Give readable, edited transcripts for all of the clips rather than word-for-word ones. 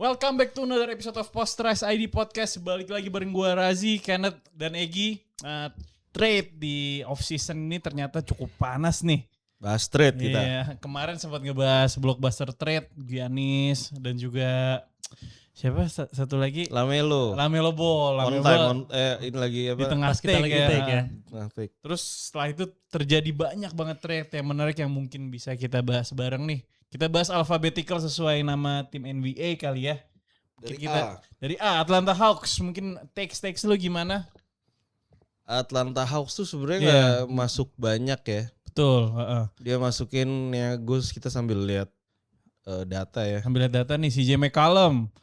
Welcome back to another episode of Post-Rise ID Podcast. Balik lagi bareng gue Razi, Kenneth, dan Egi. Trade di off-season ini ternyata cukup panas nih. Bahas trade kita. Iya, kemarin sempat ngebahas blockbuster trade, Giannis, dan juga siapa satu lagi? Lamelo Ball. on time, ini lagi apa? Di tengah Pas kita lagi take ya. Nah, take. Terus setelah itu terjadi banyak banget trade yang menarik yang mungkin bisa kita bahas bareng nih. Kita bahas alphabetical sesuai nama tim NBA kali ya. Dari A, Atlanta Hawks. Mungkin takes lu gimana? Atlanta Hawks tuh sebenarnya nggak masuk banyak ya. Betul. Dia masukin ya, kita sambil lihat data ya. Ambil data nih, CJ McCollum.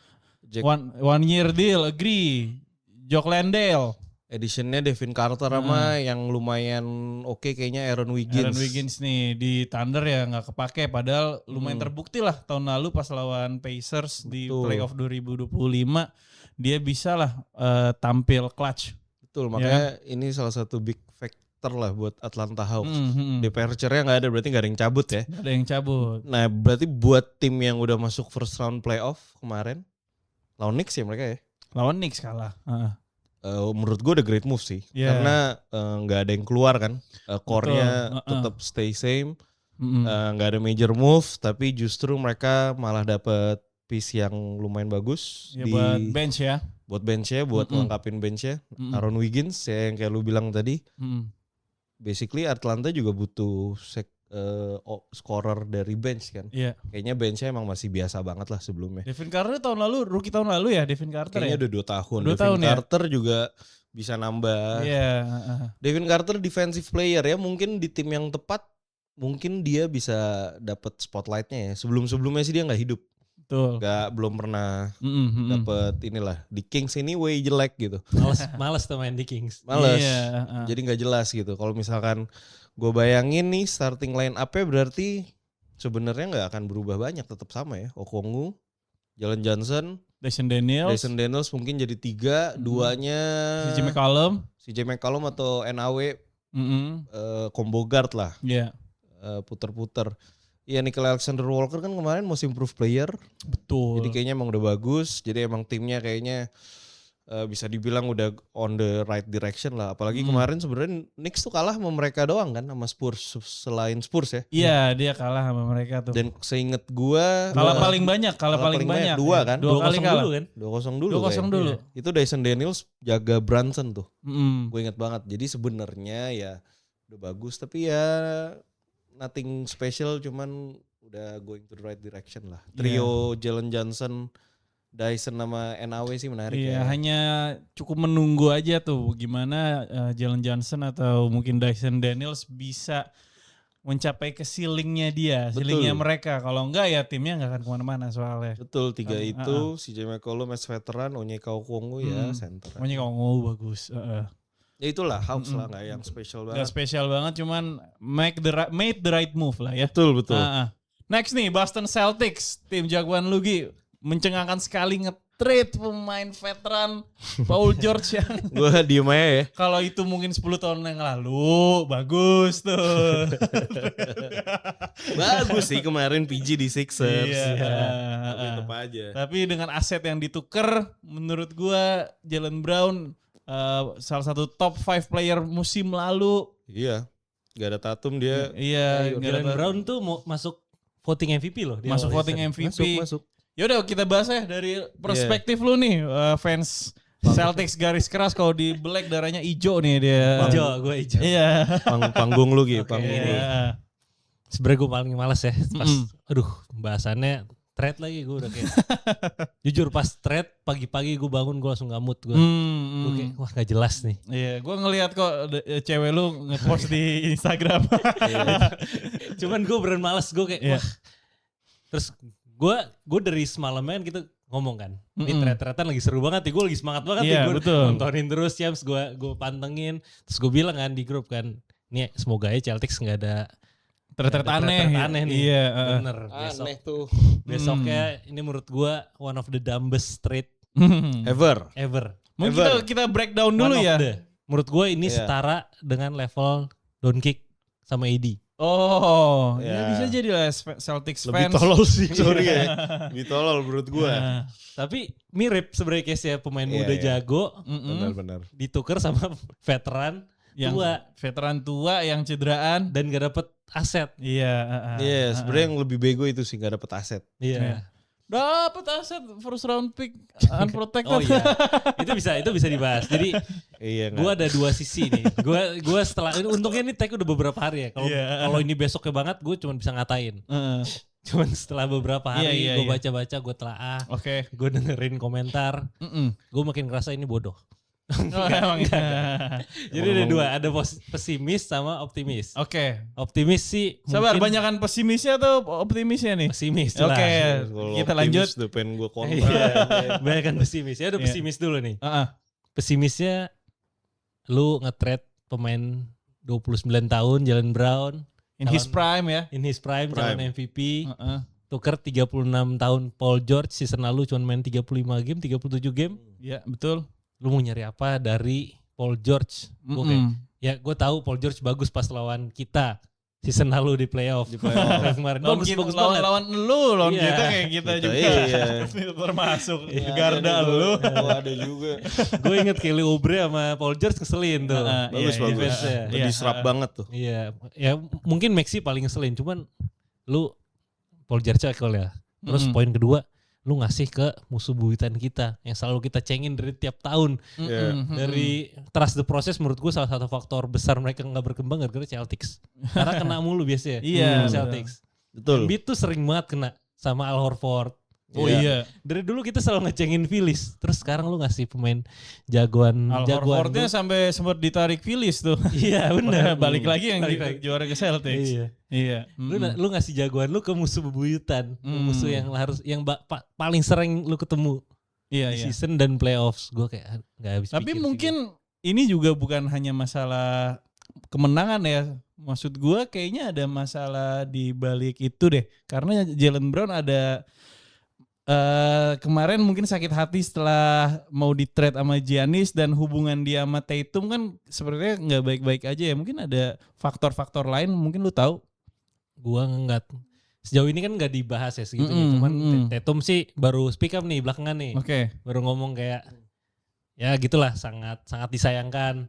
One year deal, agree. Jock Landale. Editionnya Devin Carter sama yang lumayan oke kayaknya Aaron Wiggins Nih di Thunder ya nggak kepake, padahal lumayan terbukti lah tahun lalu pas lawan Pacers di playoff 2025 dia bisa lah tampil clutch. Betul, makanya ini salah satu big factor lah buat Atlanta Hawks. Departure-nya nggak ada, berarti nggak ada yang cabut ya. Nggak ada yang cabut. Nah berarti buat tim yang udah masuk first round playoff kemarin, lawan Knicks ya mereka ya. Lawan Knicks kalah. Menurut gue udah great move sih, karena nggak ada yang keluar kan, core-nya tetap stay same, nggak ada major move, tapi justru mereka malah dapet piece yang lumayan bagus buat bench ya, buat lengkapin benchnya. Aaron Wiggins ya yang kayak lu bilang tadi, basically Atlanta juga butuh scorer dari bench kan. Kayaknya benchnya emang masih biasa banget lah sebelumnya. Devin Carter rookie tahun lalu ya, Devin Carter kayaknya ya? udah 2 tahun. Devin Carter juga bisa nambah. Devin Carter defensive player ya, mungkin di tim yang tepat mungkin dia bisa dapat spotlightnya ya. Sebelumnya sih dia nggak hidup. Betul. Belum pernah dapat inilah di Kings ini way jelek gitu. Males tuh main di Kings. Males. Jadi nggak jelas gitu. Kalau misalkan gue bayangin nih starting line up-nya berarti sebenarnya nggak akan berubah banyak, tetap sama ya. Okongwu, Jalen Johnson, Dyson Daniels mungkin jadi 3, duanya CJ McCollum atau NAW, combo guard lah. Puter-puter. Iya, Nickel Alexander-Walker kan kemarin most improved player. Betul. Jadi kayaknya emang udah bagus. Jadi emang timnya kayaknya bisa dibilang udah on the right direction lah. Apalagi kemarin sebenarnya Knicks tuh kalah sama mereka doang kan, sama Spurs, selain Spurs ya. Iya, dia kalah sama mereka tuh. Dan seinget gua kalah paling banyak. 2 kan. 2 kali kalah kan. 2-0 dulu. Itu Dyson Daniels jaga Brunson tuh. Gue inget banget. Jadi sebenarnya ya udah bagus, tapi ya nothing special, cuman udah going to the right direction lah. Trio Jalen Johnson, Dyson sama NAW sih menarik ya. Hanya cukup menunggu aja tuh gimana Jalen Johnson atau mungkin Dyson Daniels bisa mencapai ke ceilingnya dia, ceilingnya mereka. Kalau enggak ya timnya nggak akan kemana-mana soalnya. Betul, 3 itu CJ McCollum as veteran, Onyeka Okongwu ya center. Onyeka Okongwu bagus. Ya itulah Hawks lah, nggak yang spesial banget. Nggak spesial banget, cuman made the right move lah ya. Betul. Next nih, Boston Celtics, tim jagoan Lugi mencengangkan sekali nge-trade pemain veteran Paul George yang gue diem aja ya. Kalau itu mungkin 10 tahun yang lalu bagus tuh. Bagus sih kemarin PG di Sixers. Tapi tetap aja. Tapi dengan aset yang dituker, menurut gue Jaylen Brown salah satu top 5 player musim lalu. Iya, gak ada Tatum dia. Iya, Jaylen Brown tuh mau masuk voting MVP loh. Masuk voting MVP. Masuk. Yaudah kita bahas ya dari perspektif lu nih, fans Celtics garis keras. Kalau di Black darahnya hijau nih dia. Gue hijau. Iya. Panggung lu gitu. Sebenernya gue paling males ya. Pas, bahasannya trade lagi, gue udah kayak jujur pas trade pagi-pagi gue bangun gue langsung gamut gue. Gue kayak wah gak jelas nih. Iya, gue ngelihat kok cewek lu nge-post di Instagram. Cuman gue beneran males, gue kayak wah. Terus gue dari semalamnya kita ngomong kan, ini trade-tradean lagi seru banget ya, gue lagi semangat banget ya, gue nontonin terus James, gue pantengin, terus gue bilang kan di grup kan, nih semoga aja Celtics nggak ada trade aneh nih. Iya, bener. Aneh tuh. Besoknya ini menurut gue one of the dumbest trade ever. Mungkin kita breakdown dulu ya. Menurut gue ini setara dengan level Doncic sama AD. Oh, ya bisa jadi lah Celtics lebih fans. Lebih tolol sih, sorry ya. Lebih tolol menurut gue. Tapi mirip sebenarnya case-nya pemain muda jago. Benar-benar. Ditukar sama veteran yang tua. Veteran tua yang cederaan. Dan gak dapet aset. Iya, sebenarnya yang lebih bego itu sih gak dapet aset. Iya. Dapat aset first round pick unprotected. Oh iya. Itu bisa dibahas. Jadi gue ada dua sisi nih. Gue setelah untungnya ini tag udah beberapa hari ya. Kalau ini besoknya banget gue cuma bisa ngatain. Cuman setelah beberapa hari gue baca-baca, gue telaah. Gue dengerin komentar. Gue makin ngerasa ini bodoh. Emang Jadi ada dua, ada pesimis sama optimis. Optimis sih. Sabar, banyakan pesimisnya atau optimisnya nih? Pesimis lah. Kita lanjut. Depan gue kontra. Banyakan pesimis. Ya udah pesimis dulu nih. Pesimisnya lu nge-trade pemain 29 tahun, Jaylen Brown. In his prime ya. In his prime. Calon MVP. Tuker 36 tahun Paul George, season lalu cuma main 35 game, 37 game. Iya, betul. Lu mau nyari apa dari Paul George? Gue tahu Paul George bagus pas lawan kita season lalu di playoff. Kemarin bagus banget. Lawan kita kayak kita juga. Termasuk Garda lu. Ada juga. Gue inget Kelly Oubre sama Paul George ngeselin tuh. Bagus. Lebih serap banget tuh. Iya, ya mungkin Maxi paling ngeselin, cuman lu Paul George ya. Terus poin kedua, lu ngasih ke musuh buyutan kita yang selalu kita cengin dari tiap tahun. Dari trust the process menurut gue salah satu faktor besar mereka gak berkembang gara-gara Celtics. Karena kena mulu biasanya Celtics. Betul. Embiid tuh sering banget kena sama Al Horford. Dari dulu kita selalu ngecengin Phillies. Terus sekarang lu ngasih pemain jagoan. Al Horfordnya sampai sempat ditarik Phillies tuh. Iya benar. Balik lagi yang juara ke Celtics. Iya. Lu ngasih jagoan lu ke musuh bebuyutan, ke musuh yang paling sering lu ketemu di season dan playoffs. Gue kayak nggak habis pikir. Tapi mungkin ini juga bukan hanya masalah kemenangan ya. Maksud gue kayaknya ada masalah di balik itu deh. Karena Jaylen Brown ada kemarin mungkin sakit hati setelah mau di-trade sama Giannis dan hubungan dia sama Tatum kan sepertinya nggak baik-baik aja ya. Mungkin ada faktor-faktor lain mungkin lu tahu. Gua nggak, sejauh ini kan nggak dibahas ya segitunya. Cuman Tatum sih baru speak up nih belakangan nih. Baru ngomong kayak ya gitulah, sangat disayangkan.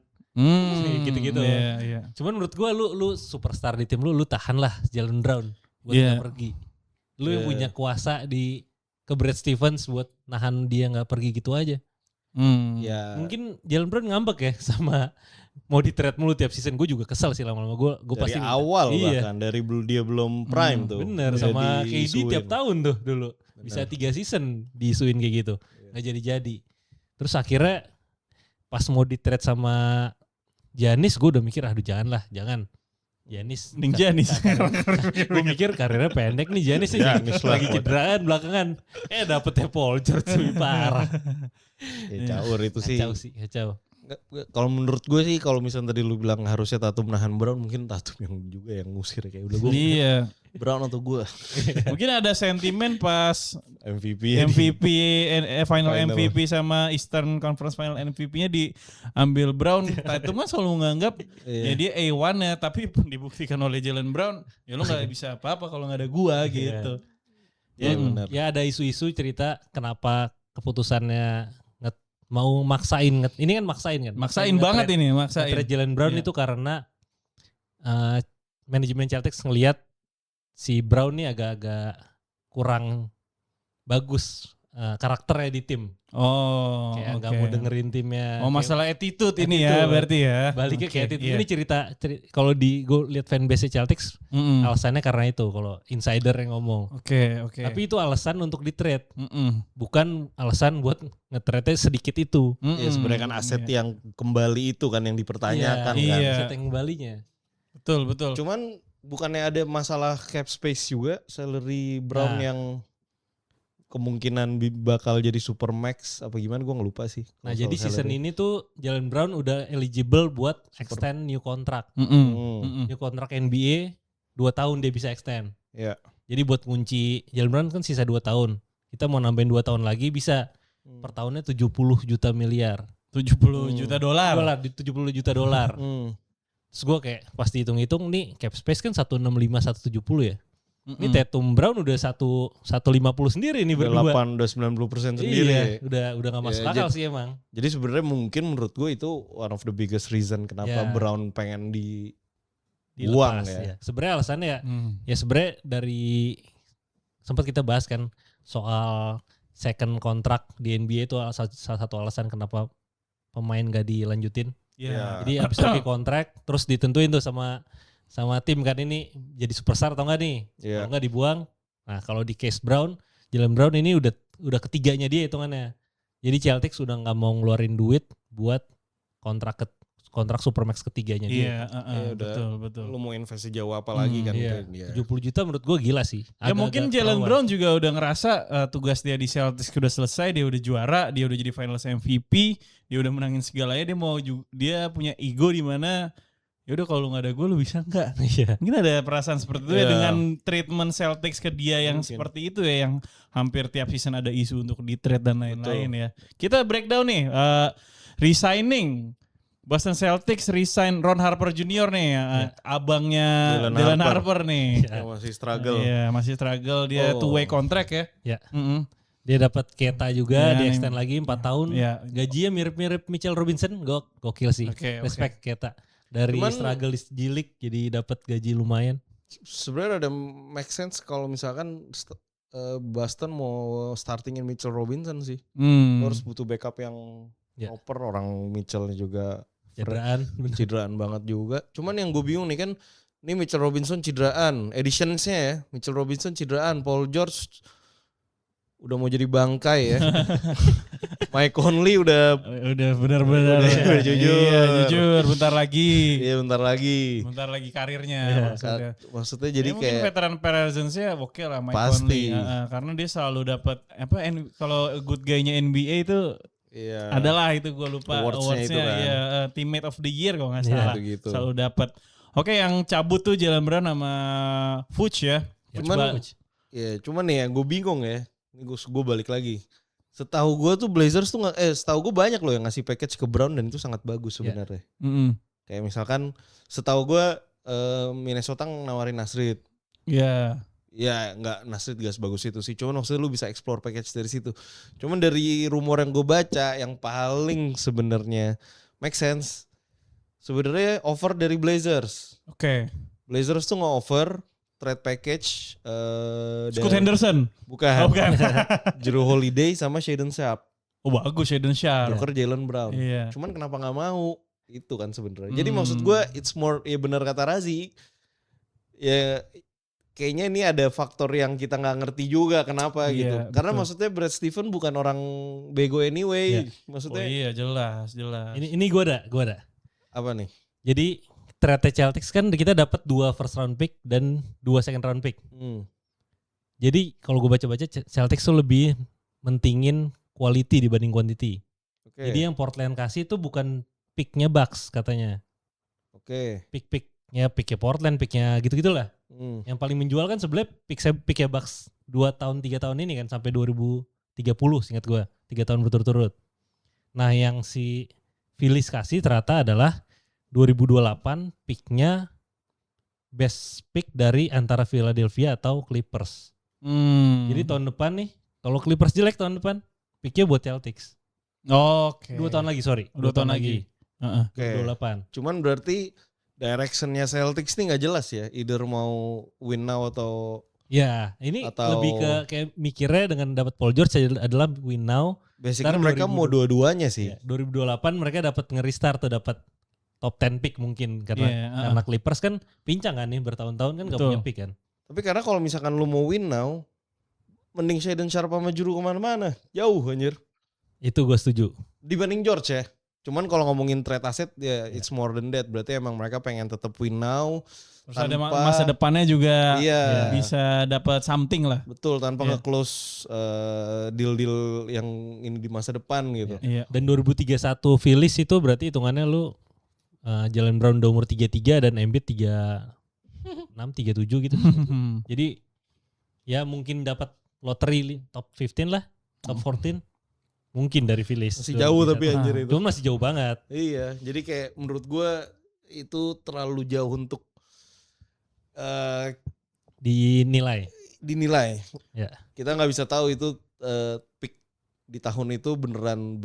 Gitu-gitu. Cuman menurut gua lu superstar di tim lu tahan lah Jaylen Brown buat nggak pergi. Lu yang punya kuasa ke Brad Stevens buat nahan dia nggak pergi gitu aja. Mungkin Jaylen Brown ngambek ya sama mau di trade mulu tiap season. Gue juga kesel sih lama-lama. Gue pasti awal bahkan dari dia belum prime tuh. Bener, sama KD tiap tahun tuh dulu. Bisa 3 season diisuin kayak gitu. Nggak jadi-jadi. Terus akhirnya pas mau di trade sama Giannis, gue udah mikir jangan. Giannis. Gue mikir karirnya pendek nih Giannis nih. Lagi cederaan belakangan. Dapetnya Paul George lebih parah. Caur itu sih. Kacau. Kalau menurut gue sih, kalau misalnya tadi lu bilang harusnya Tatum nahan Brown, mungkin Tatum yang juga yang ngusir kayak udah gue. Brown atau gue. Mungkin ada sentimen pas MVP final MVP sama Eastern Conference Final MVP-nya diambil Brown. Tatum kan selalu nganggap ya dia A1 ya, tapi dibuktikan oleh Jaylen Brown, ya lu gak bisa apa-apa kalau gak ada gua gitu. Ya ada isu-isu cerita kenapa keputusannya mau maksain. Ini kan maksain kan? Maksain banget ini, maksain. Trade Jaylen Brown itu karena manajemen Celtics ngelihat si Brown nih agak-agak kurang bagus karakternya di tim. Kayak gak mau dengerin timnya. Masalah attitude ini ya berarti ya. Baliknya kayak attitude. Ini cerita kalau gue lihat fanbase Celtics, alasannya karena itu kalau insider yang ngomong. Tapi itu alasan untuk di trade. Bukan alasan buat nge-trade sedikit itu. Ya sebenarnya kan aset yang kembali itu kan yang dipertanyakan kan. Aset yang kembalinya. Betul. Cuman bukannya ada masalah cap space juga, salary Brown yang kemungkinan bakal jadi super max apa gimana, gue nggak lupa sih. Nah jadi season ini tuh Jaylen Brown udah eligible buat extend new contract. New contract NBA 2 tahun dia bisa extend. Jadi buat kunci Jaylen Brown kan sisa 2 tahun. Kita mau nambahin 2 tahun lagi bisa. Per tahunnya 70 juta miliar. 70 juta dolar. 70 juta dolar. Terus gue kayak pas dihitung-hitung nih cap space kan 165 170 ya. Ini Tatum Brown udah 150 sendiri nih berdua. 90% sendiri. Iya, udah gak masuk akal sih emang. Jadi sebenarnya mungkin menurut gue itu one of the biggest reason kenapa Brown pengen dibuang ya. Sebenarnya alasannya ya sebenarnya dari sempat kita bahas kan soal second contract di NBA itu salah satu alasan kenapa pemain gak dilanjutin. Jadi habis lagi kontrak terus ditentuin tuh sama tim kan ini jadi superstar atau enggak nih. Kalau enggak dibuang. Nah, kalau di case Jalen Brown ini udah ketiganya dia hitungannya. Jadi Celtics udah enggak mau ngeluarin duit buat kontrak Supermax ketiganya dia. Betul. Lu mau investasi jauh apa lagi kan? 70 juta menurut gue gila sih. Ya mungkin Jalen Brown juga udah ngerasa tugas dia di Celtics udah selesai, dia udah juara, dia udah jadi Finals MVP, dia udah menangin segalanya, dia punya ego di mana ya udah kalau lu nggak ada gue lu bisa nggak? Mungkin ada perasaan seperti itu ya dengan treatment Celtics ke dia yang seperti itu ya, yang hampir tiap season ada isu untuk di trade dan lain-lain ya. Kita breakdown nih resigning. Boston Celtics resign Ron Harper Jr. nih, abangnya Dylan Harper nih. Masih struggle. Iya, masih struggle, dia two-way contract ya. Dia dapat Keta juga, dia extend lagi 4 tahun. Gajinya mirip-mirip Mitchell Robinson, gokil sih. Respect Keta. Dari struggle di G-League jadi dapat gaji lumayan. Sebenarnya ada make sense kalau misalkan Boston mau startingin Mitchell Robinson sih. Harus butuh backup yang proper, orang Mitchell juga cederaan banget juga. Cuman yang gue bingung nih kan, ini Mitchell Robinson cederaan, editionsnya ya, Mitchell Robinson cederaan, Paul George udah mau jadi bangkai ya. Mike Conley udah benar-benar jujur. Iya, jujur, bentar lagi. Iya, bentar lagi karirnya. Maksudnya jadi mungkin kayak veteran presence-nya oke lah Mike pasti. Conley. Karena dia selalu dapat kalau good guy-nya NBA itu adalah itu gue lupa awards-nya itu kan. Teammate of the year kalau nggak salah. Gitu. Selalu dapat. Oke, yang cabut tuh Jalen Brown sama Fuchs ya. Cuman nih yang gue bingung ya. Ini gue balik lagi. Setahu gue tuh Blazers tuh setahu gue banyak loh yang ngasih package ke Brown dan itu sangat bagus sebenarnya. Kayak misalkan setahu gue Minnesota nawarin Nasrid. Ya nggak Nasrid gak sebagus itu sih. Cuman maksudnya lu bisa explore package dari situ. Cuman dari rumor yang gue baca yang paling sebenarnya make sense. Sebenarnya offer dari Blazers. Blazers tuh nge-offer trade package Scoot Henderson. Bukan. Jrue Holiday sama Shaedon Sharpe. Bagus Shaedon Sharpe. Joker Jalen Brown. Cuman kenapa gak mau? Itu kan sebenarnya. Jadi maksud gue it's more, ya benar kata Razi. Ya kayaknya ini ada faktor yang kita gak ngerti juga kenapa gitu. Karena maksudnya Brad Stevens bukan orang bego anyway. Maksudnya. Jelas. Ini gue ada. Apa nih? Jadi trade Celtics kan kita dapat 2 first round pick dan 2 second round pick. Jadi kalau gue baca-baca Celtics tuh lebih mentingin quality dibanding quantity. Jadi yang Portland kasih itu bukan picknya Bucks katanya. Picknya Portland, picknya gitu-gitulah. Yang paling menjual kan sebenarnya picknya Bucks 2 tahun 3 tahun ini kan sampai 2030 seingat gue. 3 tahun berturut-turut. Nah yang si Phillies kasih ternyata adalah 2028 picknya best pick dari antara Philadelphia atau Clippers. Jadi tahun depan nih, kalau Clippers jelek tahun depan, picknya buat Celtics. 2 tahun lagi, sorry. 2 tahun lagi. 2028. Cuman berarti directionnya Celtics nih gak jelas ya. Either mau win now atau... Ya, ini lebih ke kayak mikirnya dengan dapat Paul George adalah win now. Basically mereka mau dua-duanya sih. 2028 mereka dapat nge-restart tuh, dapat top 10 pick mungkin karena Clippers kan pincang kan nih bertahun-tahun kan gak punya pick kan. Tapi karena kalau misalkan lu mau win now, mending Shaedon Sharpe sama Jrue kemana-mana. Jauh anjir. Itu gue setuju. Dibanding George ya. Cuman kalau ngomongin trade asset ya it's more than that. Berarti emang mereka pengen tetap win now. Terus ada masa depannya juga bisa dapat something lah. Betul, tanpa nge-close deal-deal yang ini di masa depan gitu. Dan 2031 Phillies itu berarti hitungannya lu Jalen Brown udah umur 33 dan Embiid 36, 37 gitu. Jadi ya mungkin dapat lottery top 15 lah, top 14. Mungkin dari Phillies. Masih jauh tapi anjir itu. Cuma masih jauh banget. Iya, jadi kayak menurut gue itu terlalu jauh untuk dinilai. Ya. Kita nggak bisa tahu itu pick di tahun itu beneran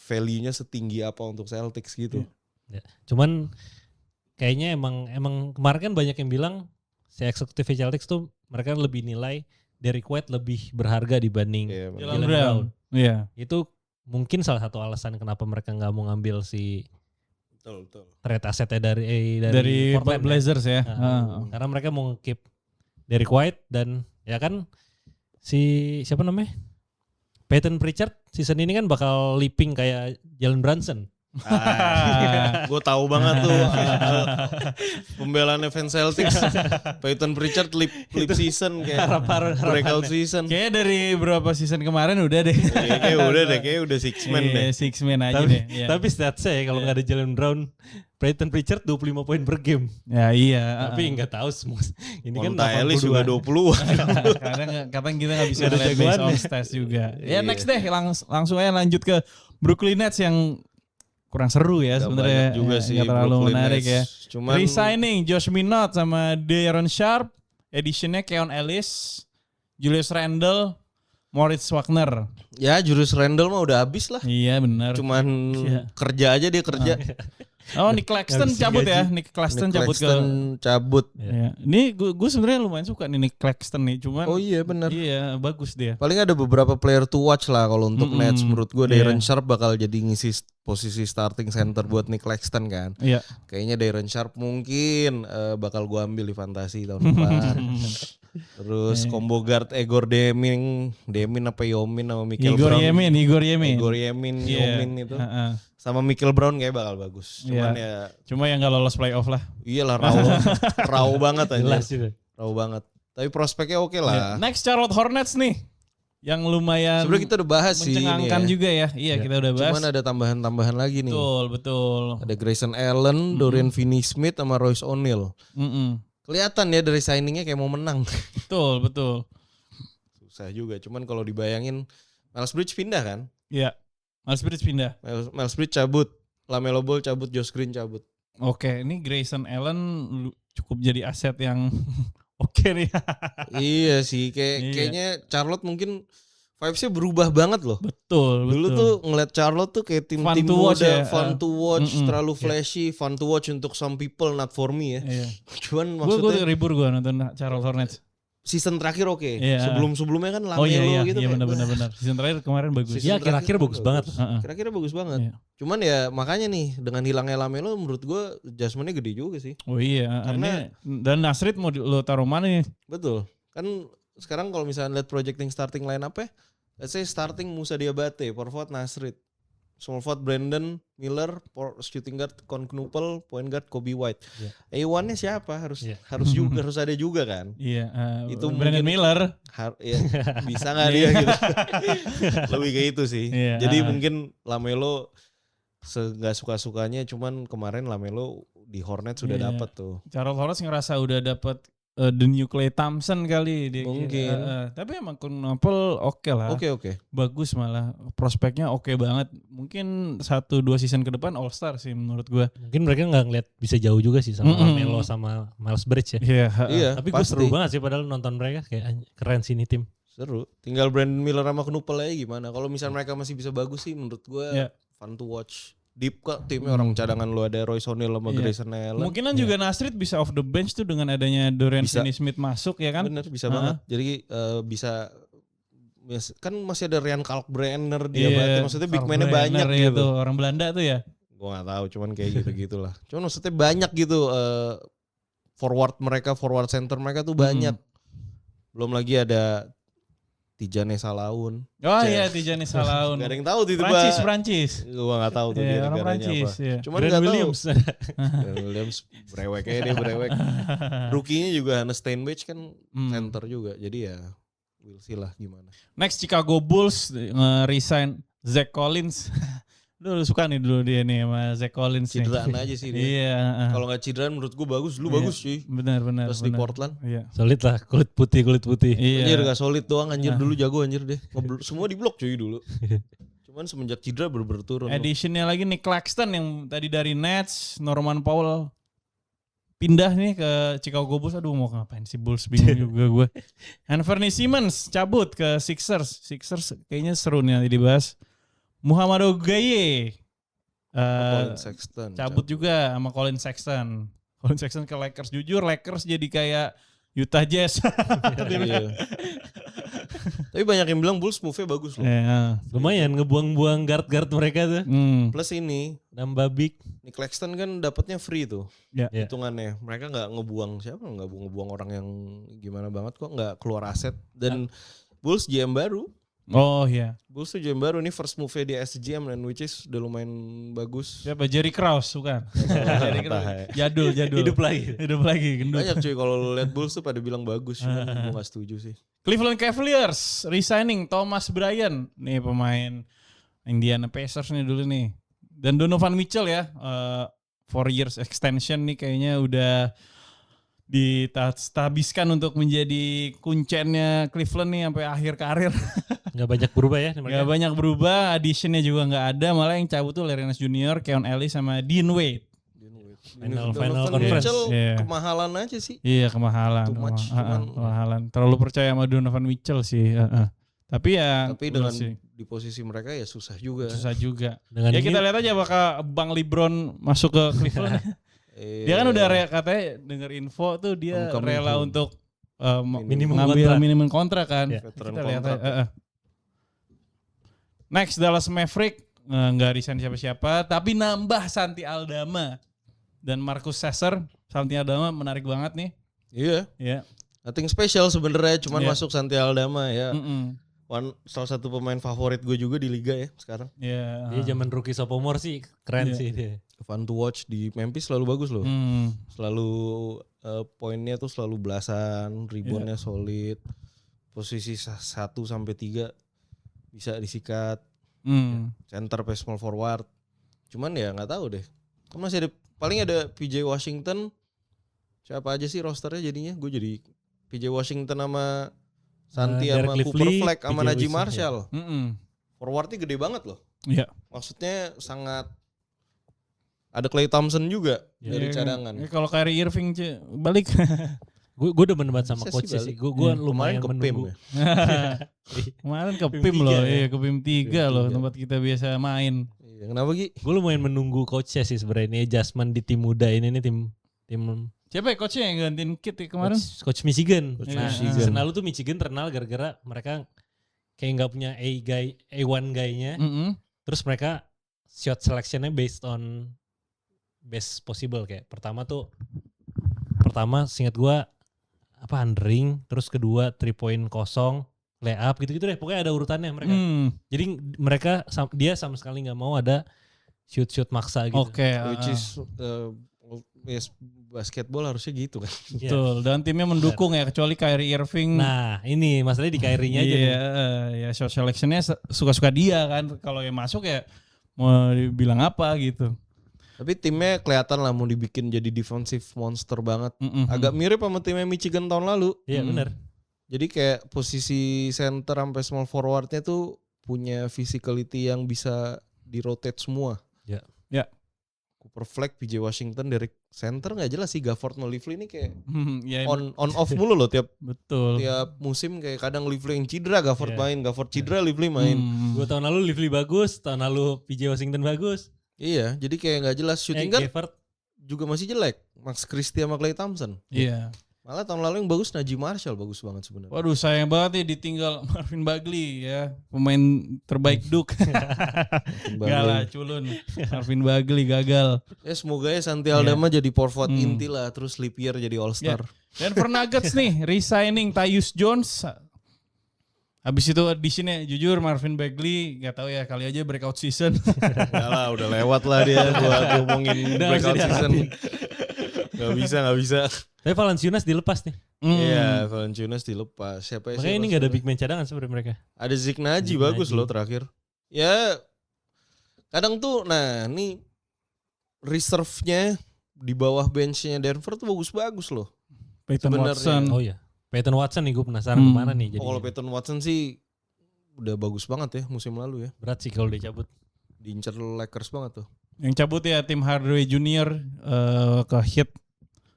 value-nya setinggi apa untuk Celtics gitu. Ya. Cuman kayaknya emang kemarin kan banyak yang bilang si eksekutif Celtics tuh mereka lebih nilai Derrick White lebih berharga dibanding Jaylen Brown. Iya. Itu mungkin salah satu alasan kenapa mereka nggak mau ngambil si trade asetnya dari Portland Blazers ya. Karena mereka mau keep Derrick White dan ya kan si siapa namanya? Peyton Pritchard season ini kan bakal leaping kayak Jalen Brunson. Gue tahu banget tuh pembelaan fans Celtics. Peyton Pritchard lip season kayak breakout season. Kayaknya dari berapa season kemarin udah deh. Kayak udah six man deh. Six man aja tapi, deh. Yeah. Tapi statsnya kalau nggak ada Jalen Brown, Peyton Pritchard 25 poin per game. Ya iya. Tapi nggak tahu semua. Ini kan Ellis juga 20. Kadang kita nggak bisa lihat based on stats juga. Ya next deh langsung aja lanjut ke Brooklyn Nets yang kurang seru ya sebenarnya. Juga sih gak terlalu Brooklyn menarik Nets. ya. Cuman resigning Josh Minott sama De'Aaron Sharp, additionnya Keon Ellis, Julius Randle, Moritz Wagner. Ya Julius Randle mah udah habis lah. Iya benar. Cuman kerja aja dia kerja. Oh Nick Claxton cabut ya. Nick Claxton cabut. Ya. Ini gue sebenarnya lumayan suka nih Nick Claxton nih. Cuman oh iya benar. Iya bagus dia. Paling ada beberapa player to watch lah kalau untuk Nets. Menurut gue De'Aaron Sharp bakal jadi ngisi posisi starting center buat Nick Claxton kan. Iya. Kayaknya De'Aaron Sharp mungkin bakal gue ambil di fantasi tahun depan. Terus combo guard Igor Yemin apa Yomin sama Michael Brown. Igor Yemin itu. Sama Michael Brown kayak bakal bagus. Cuman cuma yang gak lolos playoff lah. Iyalah raw banget aja. Raw banget. Tapi prospeknya oke lah. Next Charlotte Hornets nih. Yang lumayan sebenarnya kita udah bahas sih mencengangkan juga ya. Iya kita udah bahas. Cuman ada tambahan-tambahan lagi nih. Betul. Ada Grayson Allen, Dorian Finney-Smith sama Royce O'Neal. Kelihatan ya dari signingnya kayak mau menang. Betul. Susah juga. Cuman kalau dibayangin Miles Bridges pindah kan? Iya. Miles Bridges pindah. Miles Bridges cabut. LaMelo Ball cabut. Josh Green cabut. Oke, ini Grayson Allen cukup jadi aset yang oke nih. Iya sih. Kayaknya Charlotte mungkin vibes-nya berubah banget loh. Betul. Dulu tuh ngeliat Charlotte tuh kayak tim-tim muda, fun to watch, terlalu flashy, fun to watch untuk some people, not for me ya. Iya. Cuman maksudnya gue nonton Charlotte Hornets. Season terakhir oke. Yeah. Sebelum-sebelumnya kan Lamelo gitu. Iya benar. Season terakhir kemarin bagus. Iya kira-kira bagus banget. Kira-kira bagus banget. Cuman ya makanya nih dengan hilangnya Lamelo menurut gue adjustment-nya gede juga sih. Oh iya. Karena dan Nasrid mau lo taruh mana nih? Betul. Kan sekarang kalau misalnya lihat projecting starting line up ya. Let's say starting Musa Diabate, forward Nasrid. Small forward Brandon Miller, shooting guard Con Knuppel, point guard Kobe White. A1-nya siapa? Harus ada juga kan? Iya. Itu Brandon Miller. Bisa nggak dia gitu? Lebih kayak itu sih. Jadi mungkin Lamelo nggak suka-sukanya, cuman kemarin Lamelo di Hornets sudah dapat tuh. Charlotte Hornets ngerasa udah dapat the new Klay Thompson kali dia. Mungkin. Tapi emang Knuppel oke lah. Oke. Bagus malah. Prospeknya oke banget. Mungkin 1-2 season ke depan All Star sih menurut gue. Mungkin mereka gak ngeliat bisa jauh juga sih sama Melo sama Miles Bridges ya. Iya. Tapi gue seru banget sih padahal nonton mereka. Kayak keren sih ini tim. Seru. Tinggal Brandon Miller sama Knuppel aja gimana. Kalau misalnya mereka masih bisa bagus sih menurut gue fun to watch. Deep kok timnya orang cadangan lu ada Royce O'Neal sama Grayson Allen. Mungkinan juga Nasrid bisa off the bench tuh dengan adanya Dorian Finney-Smith masuk ya kan? Bener bisa banget. Jadi bisa kan masih ada Ryan Kalkbrenner dia maksudnya big man-nya banyak gitu. Orang Belanda tuh ya. Gua enggak tahu cuman kayak gitu-gitulah. Cuman maksudnya banyak gitu forward center mereka tuh banyak. Belum lagi ada Tijane Salaun. Oh iya Tijane Salaun. Gak ada yang tahu tiba-tiba. Prancis. Gua gak tahu tuh dia negaranya apa. Cuman Grant Williams. Grant Williams brewek aja dia brewek. Rookie-nya juga Hannes Steinbach kan center juga. Jadi ya we'll see lah gimana. Next Chicago Bulls resign Zach Collins. Lu suka nih dulu dia nih sama Zach Collins. Cideraan aja sih dia. Iya. Kalau gak cideraan menurut gue bagus. Lu bagus sih. Benar. Terus di Portland. Iya. Solid lah. Kulit putih. Iya. Anjir gak solid doang. Anjir dulu jago anjir deh. Semua di blok cuy dulu. Cuman semenjak cedera bener-bener turun. Additionnya lagi Nick Claxton yang tadi dari Nets. Norman Powell pindah nih ke Chicago Bulls. Aduh mau ngapain sih Bulls, bingung juga gue. Anthony Simmons cabut ke Sixers. Sixers kayaknya seru nih nanti dibahas. Muhammad Ogaye Colin Sexton cabut juga sama Colin Sexton. Colin Sexton ke Lakers. Jujur Lakers jadi kayak Utah Jazz. Iya. Tapi banyak yang bilang Bulls move-nya bagus loh. Lumayan ngebuang-buang guard-guard mereka tuh. Plus ini nambah big. Nick Claxton kan dapatnya free tuh. Ya. Hitungannya. Mereka nggak ngebuang siapa? Nggak ngebuang orang yang gimana banget kok. Nggak keluar aset. Dan Bulls GM baru. Oh iya. Bulls tuh GM baru. Ini first move-nya di SGM dan which is udah lumayan bagus. Siapa? Jerry Krause bukan? Jerry Krause. Jadul. Hidup lagi. Gendut. Banyak cuy kalau lihat Bulls tuh pada bilang bagus. Cuman gue gak setuju sih. Cleveland Cavaliers resigning Thomas Bryant. Nih pemain Indiana Pacers nih dulu nih. Dan Donovan Mitchell ya. 4 years extension nih kayaknya udah ditabiskan untuk menjadi kuncennya Cleveland nih sampai akhir karir. Gak banyak berubah ya. Gak banyak berubah, additionnya juga gak ada. Malah yang cabut tuh Larry Nance Jr., Keon Ellis sama Dean Wade. Final conference. conference. Kemahalan aja sih. Iya kemahalan. Too much, kemahalan. Terlalu percaya sama Donovan Mitchell sih. Tapi dengan di posisi mereka ya susah juga. Dengan kita lihat aja apakah Bang LeBron masuk ke Cleveland. Dia kan udah katanya denger info tuh dia rela untuk minimum kontrak kan. Kita lihat aja. Next Dallas Maverick nggak resign siapa-siapa, tapi nambah Santi Aldama dan Marcus Sasser. Santi Aldama menarik banget nih. Iya. Nothing special sebenarnya, cuman masuk Santi Aldama ya. Salah satu pemain favorit gue juga di liga ya sekarang. Iya. Dia zaman rookie sophomore sih keren sih dia. Fun to watch di Memphis selalu bagus loh. Selalu poinnya tuh selalu belasan, reboundnya solid. Posisi 1 sampai 3 bisa disikat. Center pas small forward. Cuman ya nggak tahu deh. Kan masih ada paling ada PJ Washington. Siapa aja sih rosternya jadinya? Gue jadi PJ Washington sama Santi sama Cooper Flag sama Najee Marshall. Forwardnya gede banget loh. Iya. Maksudnya sangat. Ada Klay Thompson juga dari cadangan. Kalau Kyrie Irving balik. Gue demen banget sama coach sih. Gue lumayan ke menunggu. Kemarin ke PIM loh. Iya ke PIM 3 loh tempat kita biasa main. Iya, kenapa Gi? Gue lumayan menunggu coachnya sih sebenarnya ini adjustment di tim muda ini nih tim. Siapa ya coachnya yang gantiin Kit ya kemarin? Coach Michigan. Michigan. Season lalu tuh Michigan terkenal gara-gara mereka kayak nggak punya A1 guy-nya. Terus mereka shot selectionnya based on best possible kayak pertama seingat gue undering, terus kedua 3 point kosong, layup gitu-gitu deh. Pokoknya ada urutannya mereka. Jadi dia sama sekali nggak mau ada shoot maksa gitu. Which is basketball harusnya gitu kan. Betul. Dan timnya mendukung ya kecuali Kyrie Irving. Nah ini masalahnya di Kyrie-nya aja. Ya shot selectionnya suka-suka dia kan. Kalau yang masuk ya mau dibilang apa gitu. Tapi timnya kelihatan lah mau dibikin jadi defensive monster banget. Agak mirip sama timnya Michigan tahun lalu. Iya benar. Jadi kayak posisi center sampai small forwardnya tuh punya physicality yang bisa di-rotate semua. Ya. Cooper Flag, PJ Washington dari center nggak jelas sih. Gafford sama Lively ini kayak on off mulu loh tiap musim. Kayak kadang Lively yang cedera, Gafford main, Gafford cedera, Lively main. 2 tahun lalu Lively bagus, tahun lalu PJ Washington bagus. Iya, jadi kayak nggak jelas shooting kan juga masih jelek. Max Christie sama Klay Thompson. Iya. Malah tahun lalu yang bagus Najee Marshall bagus banget sebenarnya. Waduh sayang banget nih ditinggal Marvin Bagley ya, pemain terbaik Duke. Gak lah culun. Marvin Bagley gagal. Ya semoga ya Santi Aldama jadi forward inti lah, terus leap year jadi All Star. Denver Nuggets nih resigning Tyus Jones. Habis itu di sini jujur Marvin Bagley gak tahu ya, kali aja breakout season. Enggak lah, udah lewat lah dia buat ngomongin breakout season. Gak bisa. Tapi Valanciunas dilepas nih. Iya, Valanciunas dilepas. Siapa makanya ini gak ada big man cadangan sebenarnya mereka. Ada Zeke Naji bagus loh terakhir. Ya kadang tuh ini reserve-nya di bawah bench-nya Denver tuh bagus-bagus loh. Peyton Watson. Oh iya. Peyton Watson nih gue penasaran kemana nih. Kalau Peyton Watson sih udah bagus banget ya musim lalu ya. Berat sih kalau dia cabut. Diincer Lakers banget tuh. Yang cabut ya Tim Hardaway Jr. Ke Heat.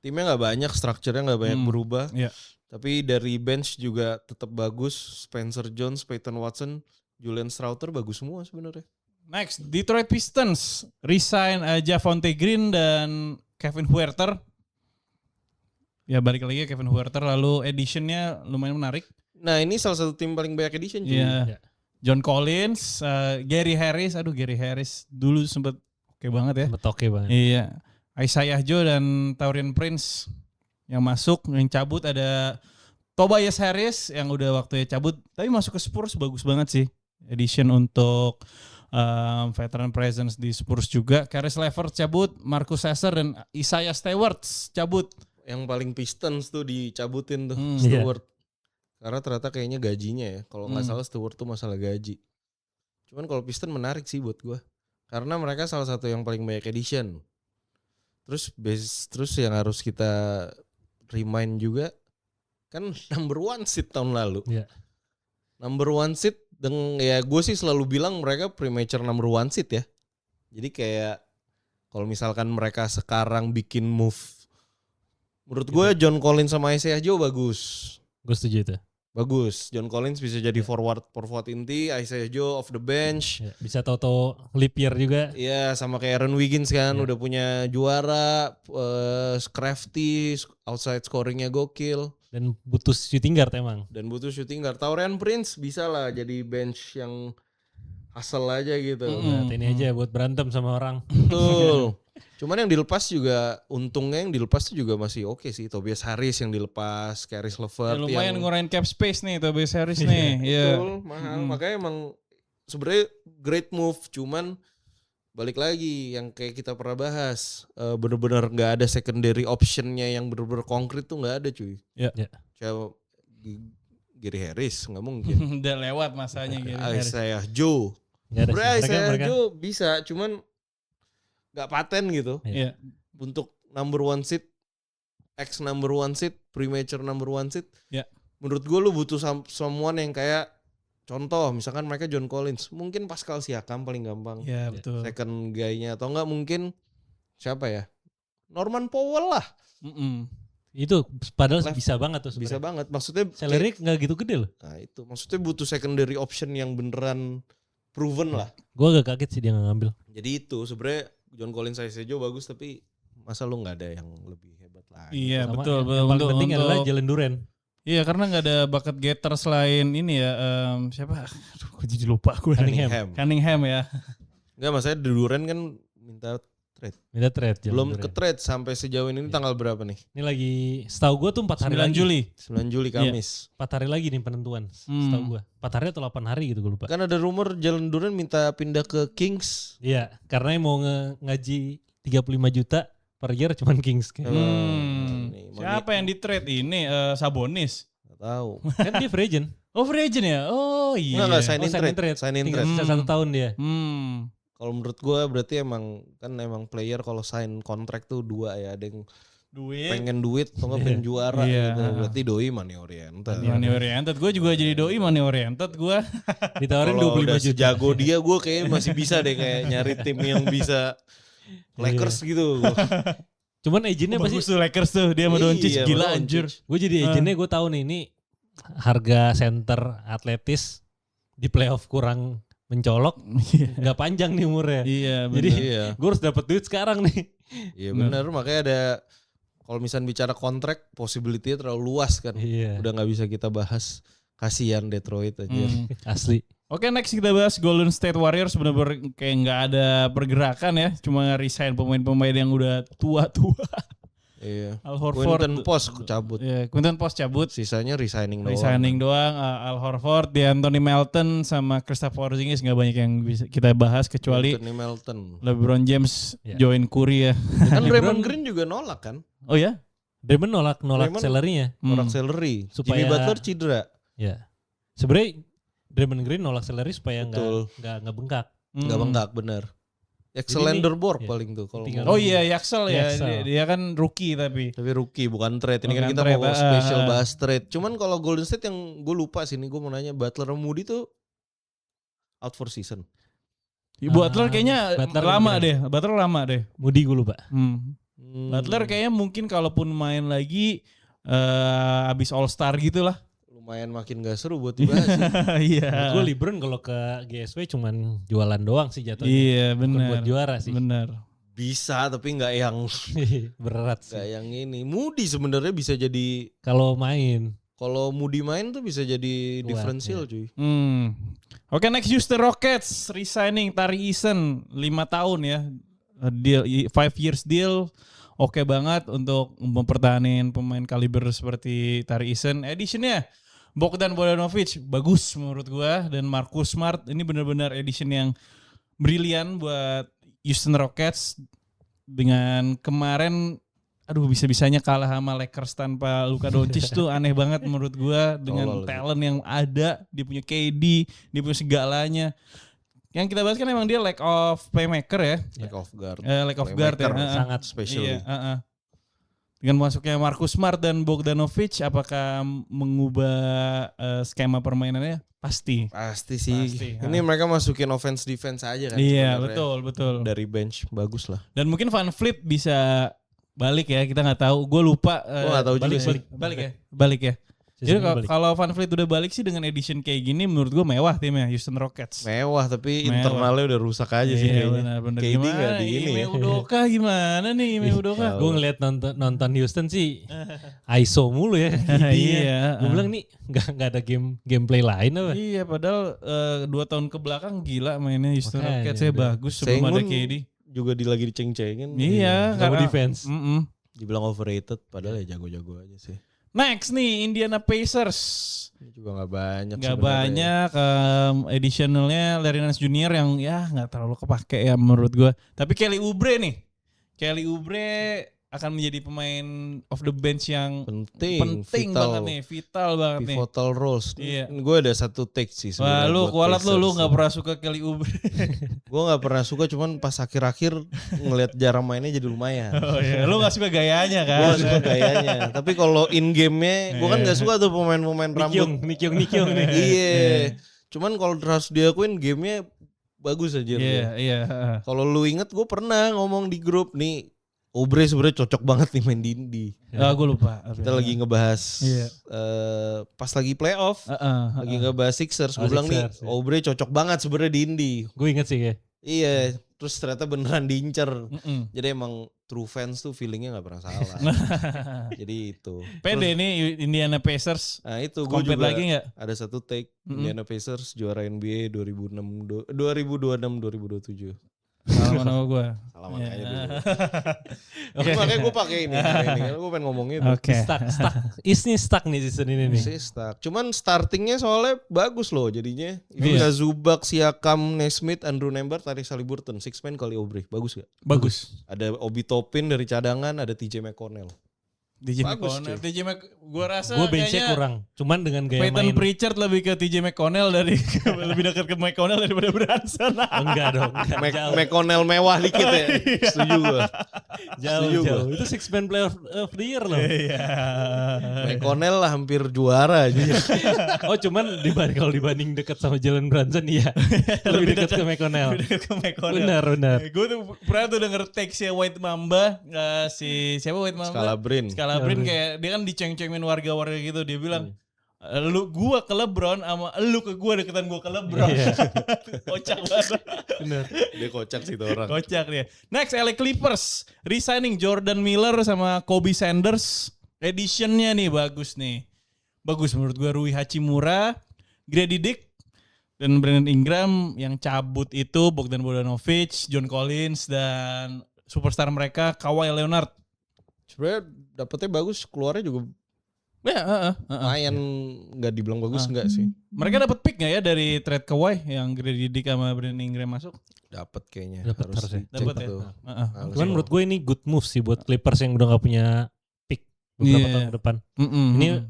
Timnya nggak banyak, strukturnya nggak banyak berubah. Iya. Tapi dari bench juga tetap bagus. Spencer Jones, Peyton Watson, Julian Stroughter bagus semua sebenarnya. Next, Detroit Pistons resign Javonte Green dan Kevin Huerter. Ya balik lagi Kevin Huerter, lalu editionnya lumayan menarik. Nah ini salah satu tim paling banyak edition juga. Iya. John Collins, Gary Harris. Aduh Gary Harris dulu sempet oke banget ya. Sempet oke banget. Iya. Isaiah Joe dan Taurean Prince yang masuk. Yang cabut ada Tobias Harris yang udah waktunya cabut. Tapi masuk ke Spurs bagus banget sih. Edition untuk veteran presence di Spurs juga. Caris LeVert cabut, Marcus Sasser dan Isaiah Stewart cabut. Yang paling Pistons tuh dicabutin tuh Iya. Stewart. Karena ternyata kayaknya gajinya ya. Kalau nggak salah Stewart tuh masalah gaji. Cuman kalau Piston menarik sih buat gue. Karena mereka salah satu yang paling banyak edition. Terus yang harus kita remind juga kan number 1 seed tahun lalu. Iya. Number 1 seed ya gue sih selalu bilang mereka premature number 1 seed ya. Jadi kayak kalau misalkan mereka sekarang bikin move, menurut gue John Collins sama Isaiah Joe bagus. Gue setuju itu. Bagus. John Collins bisa jadi forward inti, Isaiah Joe off the bench. Ya, bisa tahu-tahu leap year juga. Iya, sama kayak Aaron Wiggins kan udah punya juara, crafty, outside scoringnya gokil. Dan butuh shooting guard emang. Dan butuh shooting guard. Taurean Prince bisa lah jadi bench yang hustle aja gitu. Nah, ini aja buat berantem sama orang. Betul. Cuman yang dilepas juga, untungnya yang dilepas tuh juga masih oke sih. Tobias Harris yang dilepas, Caris LeVert. Lumayan ngurangin cap space nih Tobias Harris nih. Iya. Betul, mahal. Makanya emang sebenarnya great move. Cuman balik lagi yang kayak kita pernah bahas. Bener-bener gak ada secondary optionnya yang bener-bener konkret tuh gak ada cuy. Iya. Kayak Gary Harris gak mungkin. Udah lewat masanya Gary Harris. Isaiah Joe. Isaiah Joe bisa, cuman gak paten gitu. Iya. Untuk number 1 seed, number 1 seed, premature number 1 seed. Iya. Menurut gue lu butuh someone yang kayak contoh, misalkan mereka John Collins, mungkin Pascal Siakam paling gampang. Iya betul. Second guy-nya atau enggak mungkin siapa ya? Norman Powell lah. Itu padahal bisa banget tuh sebenarnya. Bisa banget. Maksudnya salary nggak gitu gede loh. Nah itu maksudnya butuh secondary option yang beneran proven lah. Gue agak kaget sih dia nggak ngambil. Jadi itu sebenarnya John Collins Isaiah Joe bagus, tapi masa lu nggak ada yang lebih hebat lagi? Iya Sama betul. Yang paling penting adalah Jalen Duren. Iya karena nggak ada bucket getter selain ini ya siapa? Aduh, gue jadi lupa gue. Cunningham ya. Enggak, maksudnya Duren kan minta trade. Belum ke trade sampai sejauh ini tanggal berapa nih? Ini lagi setahu gue tuh 4 hari 9 lagi. 9 Juli Kamis. 4 hari lagi nih penentuan setahu gue. 4 hari atau 8 hari gitu gue lupa. Kan ada rumor Jalen Duren minta pindah ke Kings. Iya, karena mau ngaji 35 juta per year cuman Kings. Siapa yang di trade ini? Sabonis. Gak tahu. Kan dia free agent. Oh free agent ya? Oh iya. Enggak sign in trade. Tinggal sisa 1 tahun dia. Kalau menurut gue berarti emang player kalau sign kontrak tuh 2 ya, ada yang pengen duit atau nggak pengen juara gitu. Berarti doi money oriented. Money oriented. Gue juga jadi doi money oriented gue. Ditawarin 25 juta. Jago dia gue kayaknya masih bisa deh kayak nyari tim yang bisa Lakers gitu. Cuman agentnya pasti bagus tuh Lakers tuh dia sama Doncic gila anjir. Gue jadi agentnya gue tahu nih ini harga center atletis di playoff kurang mencolok, nggak panjang nih umurnya. Iya, jadi gue harus dapat duit sekarang nih. Iya benar, makanya ada kalau misalnya bicara kontrak, possibility-nya terlalu luas kan. Iya. Udah nggak bisa kita bahas. Kasihan Detroit aja. Asli. Oke, next kita bahas Golden State Warriors. Bener-bener kayak nggak ada pergerakan ya, cuma resign pemain-pemain yang udah tua-tua. Iya. Al Horford. Quinton Post cabut. Iya, Quinton Post cabut. Sisanya resigning doang. Al Horford, D'Anthony Melton sama Kristaps Porzingis nggak banyak yang bisa kita bahas kecuali Melton. LeBron James join Curry ya. Kan Draymond Green juga nolak kan? Oh ya? Draymond nolak salary-nya. Nolak salary. Supaya Jimmy Butler cedera. Ya. Sebenarnya Draymond Green nolak salary supaya nggak bengkak. Nggak bengkak bener. Excelender Borg paling tuh kalau. Oh iya Yaxel ya. Dia kan rookie tapi rookie bukan trade. Ini kan kita mau special bahas trade. Cuman kalau Golden State yang gue lupa sih, ini gue mau nanya Butler sama Moody tuh out for season. Butler kayaknya lama deh. Moody gue lupa. Butler kayaknya mungkin kalaupun main lagi abis All Star gitu lah. Lumayan makin gak seru buat dibahas. Iya. Gue LeBron kalau ke GSW cuman jualan doang sih jatuhnya. Iya benar. Bukan buat juara sih. Benar. Bisa tapi nggak yang berat sih. Nggak yang ini. Moody sebenarnya bisa jadi kalau main. Kalau Moody main tuh bisa jadi diferensial cuy. Oke, next Houston Rockets resigning Tari Eason 5 tahun ya. Deal 5 years deal. Oke banget untuk mempertahankan pemain kaliber seperti Tari Eason. Editionnya Bogdan Bogdanovic bagus menurut gua, dan Marcus Smart ini benar-benar edition yang brilian buat Houston Rockets. Dengan kemarin bisa-bisanya kalah sama Lakers tanpa Luka Doncic tuh aneh banget menurut gua, dengan talent yang ada, dia punya KD, dia punya segalanya. Yang kita bahas kan emang dia lack of playmaker ya. Lack of guard. Lack of guard ya. Sangat spesial. Iya, Dengan masuknya Marcus Smart dan Bogdanovic, apakah mengubah skema permainannya? Pasti sih. Pasti. Ini mereka masukin offense defense aja kan. Iya, betul. Dari bench bagus lah. Dan mungkin Van Fleet bisa balik ya, kita nggak tahu. Gue lupa. Gue nggak tahu juga sih. Balik ya. Jadi kalau Van Fleet udah balik sih dengan edition kayak gini, menurut gue mewah timnya Houston Rockets. Mewah tapi internalnya udah rusak aja sih kayaknya. Benar. KD nggak di ini ya. Udoka gimana nih Ime Udoka? Gue ngeliat nonton Houston sih ISO mulu ya. Iya. Gue bilang nih nggak ada gameplay lain apa? Iya, padahal 2 tahun ke belakang gila mainnya Houston Rockets ya, bagus sebelum ada KD. Juga lagi diceng-cengin. Iya, karena defense. Dibilang overrated padahal ya jago-jago aja sih. Next nih Indiana Pacers. Ini juga gak banyak. Additionalnya Larry Nance Jr. yang ya gak terlalu kepake ya menurut gue. Tapi Kelly Oubre akan menjadi pemain of the bench yang penting banget nih, vital banget nih. Pivotal roles. Iya. Gue ada satu take sih sebenarnya. Wah, lu kualat lu gak pernah suka Kelly Oubre. Gue gak pernah suka, cuman pas akhir-akhir ngelihat jarang mainnya jadi lumayan. Oh iya, lu gak suka gayanya kan? Gue suka gayanya. Tapi kalau in game-nya, gue kan gak suka tuh pemain-pemain rambut. Nikyong nih. Iya. Cuman kalau harus diakuin game-nya bagus aja. Iya. Kalau lu inget, gue pernah ngomong di grup nih, Oubre sebenarnya cocok banget nih main di Indy. Gue lupa. Kita lagi ngebahas pas lagi playoff, lagi ngebahas Sixers. Gue bilang nih, Oubre cocok banget sebenarnya di Indy. Gue inget sih ya. Iya, terus ternyata beneran diincer. Jadi emang true fans tuh feelingnya gak pernah salah. Jadi itu. Pede nih Indiana Pacers. Nah itu gue juga lagi gak? Ada satu take. Indiana Pacers juara NBA 2026-2027. Salaman sama gue. Salaman aja dulu. Makanya gue pakai ini. Gue pengen ngomong itu. Stuck. Stuck nih season ini nih. Stuck. Cuman startingnya soalnya bagus loh jadinya. Ivica Zubac, Siakam, Nesmith, Andrew Nembhard, Tyrese Haliburton. 6 man kali Oubre. Bagus gak? Bagus. Ada Obi Toppin dari cadangan, ada TJ McConnell. TJ McConnell, gue rasa gue benchnya kurang, cuman dengan gaya Peyton main. Pritchard lebih ke TJ McConnell dari lebih dekat ke McConnell daripada Brunson. Enggak dong, McConnell mewah dikit ya. Setuju gue. Jauh. Itu 6 man player of the year loh. Iya. McConnell lah hampir juara aja. Oh cuman kalau dibanding dekat sama Jalen Brunson iya. Lebih dekat ke McConnell. Benar. Gue tuh pernah tuh denger teksnya White Mamba, siapa White Mamba? Scalabrin kayak dia kan diceng-cengin warga-warga gitu, dia bilang gua ke LeBron sama lu ke gua, deketan gua ke LeBron. Kocak banget. Bener. Dia kocak sih tuh orang. Kocak dia. Next LA Clippers resigning Jordan Miller sama Kobe Sanders. Editionnya nih bagus nih. Bagus menurut gua. Rui Hachimura, Grady Dick, dan Brandon Ingram. Yang cabut itu Bogdan Bogdanovic, John Collins, dan superstar mereka Kawhi Leonard. Sebenarnya dapetnya bagus, keluarnya juga lumayan, nggak dibilang bagus nggak sih. Mereka dapat pick nggak ya dari trade Kawhi yang Grady Dick sama Brandon Ingram masuk? Dapat kayaknya. Dapat ya. Cuman menurut gue ini good move sih buat Clippers yang udah nggak punya pick beberapa tahun ke depan. Ini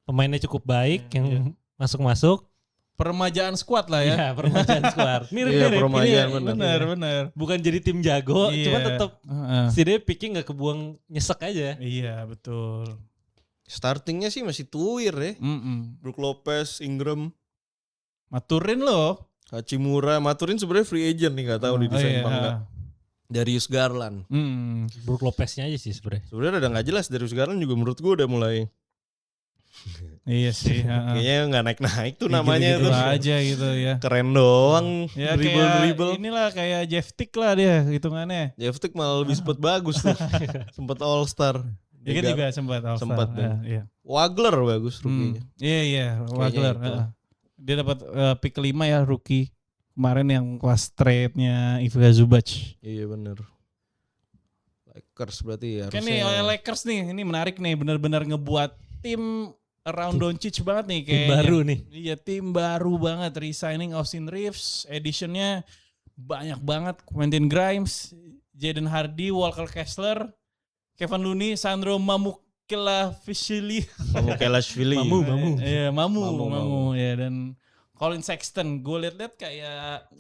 pemainnya cukup baik yang masuk. Peremajaan squad lah ya. Iya, peremajaan squad. Mirip-mirip. Benar. Bukan jadi tim jago, cuma tetap si dia picknya nggak kebuang, nyesek aja. Iya, betul. Startingnya sih masih tuir ya. Brook Lopez, Ingram, Maturin loh. Hachimura, Maturin sebenarnya free agent nih, nggak tahu di desain apa enggak. Darius Garland. Brook Lopez-nya aja sih sebenarnya. Sebenarnya udah nggak jelas. Darius Garland juga menurut gue udah mulai. Iya sih. Kayaknya nggak naik-naik tuh namanya gitu tuh. aja gitu ya. Keren doang. Ya dribble. Inilah kayak Jeff Tick lah dia hitungannya. Jeff Tick malah lebih sempet bagus tuh. Sempet All Star. Dia kan juga sempat All Star. Sempat iya. Wagler bagus rookie-nya. Iya, Wagler. Dia dapat pick 5 ya rookie. Kemarin yang kelas trade-nya Ivica Zubac. Iya bener. Lakers berarti ya. Kan nih Lakers nih, ini menarik nih. Benar-benar ngebuat tim around Doncic banget nih. Tim baru nih. Iya, tim baru banget. Resigning Austin Reeves. Editionnya banyak banget. Quentin Grimes, Jaden Hardy, Walker Kessler, Kevin Looney, Sandro Mamukelashvili. Mamu. Iya, Mamu. Ya, dan Colin Sexton. Gue liat-liat kayak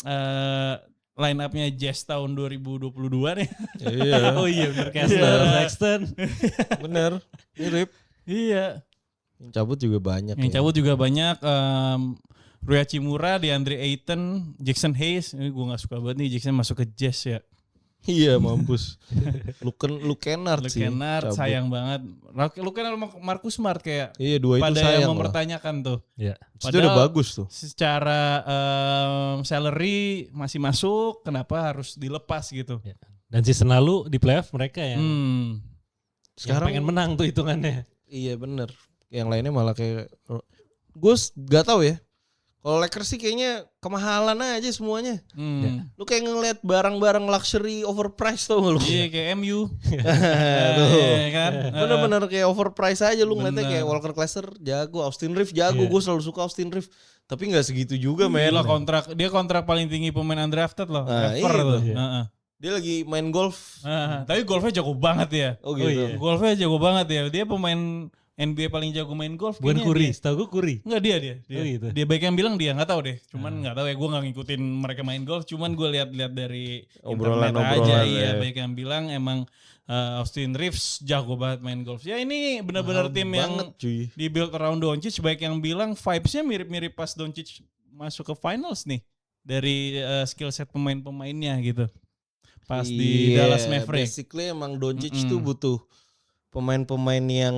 line up-nya Jazz tahun 2022 nih. Iya. Oh iya bener Kessler, Sexton. Bener. Mirip. Iya. Yang cabut juga banyak. Cabut juga banyak. Rui Hachimura, DeAndre Ayton, Jackson Hayes. Gue gak suka banget nih Jackson masuk ke Jazz ya. Iya mampus. Luke Kennard sih. Luke Kennard sayang banget. Luke Kennard sama Marcus Smart kayak. Iya dua itu pada sayang yang mempertanyakan tuh. Iya. Padahal udah bagus tuh. Secara salary masih masuk. Kenapa harus dilepas gitu. Ya. Dan season lalu di playoff mereka yang sekarang pengen menang tuh hitungannya. Iya bener. Yang lainnya malah kayak. Gue gak tahu ya. Kalau Lakers sih kayaknya kemahalan aja semuanya. Ya. Lu kayak ngeliat barang-barang luxury overpriced tau gak lu? Iya kayak MU. Tuh. Iya kan? Bener-bener kayak overpriced aja lu ngeliatnya kayak Walker Kessler jago, Austin Reeves jago. Gue selalu suka Austin Reeves. Tapi gak segitu juga men. Dia kontrak paling tinggi pemain undrafted loh. Ever tuh. Dia lagi main golf. Tapi golfnya jago banget ya. Oh gitu. Iya. Golfnya jago banget ya. Dia pemain NBA paling jago main golf. Bukan Curry, setahu gue Curry. Enggak dia. Oh gitu. Dia baik yang bilang dia, nggak tahu deh. Cuman nggak tahu ya, gue nggak ngikutin mereka main golf. Cuman gue lihat dari internet aja. Iya, baik yang bilang emang Austin Reeves jago banget main golf. Ya ini benar-benar tim yang di build around Doncic. Baik yang bilang vibes-nya mirip-mirip pas Doncic masuk ke finals nih dari skill set pemain-pemainnya gitu. Pas di Dallas Mavericks. Basically emang Doncic tuh butuh pemain-pemain yang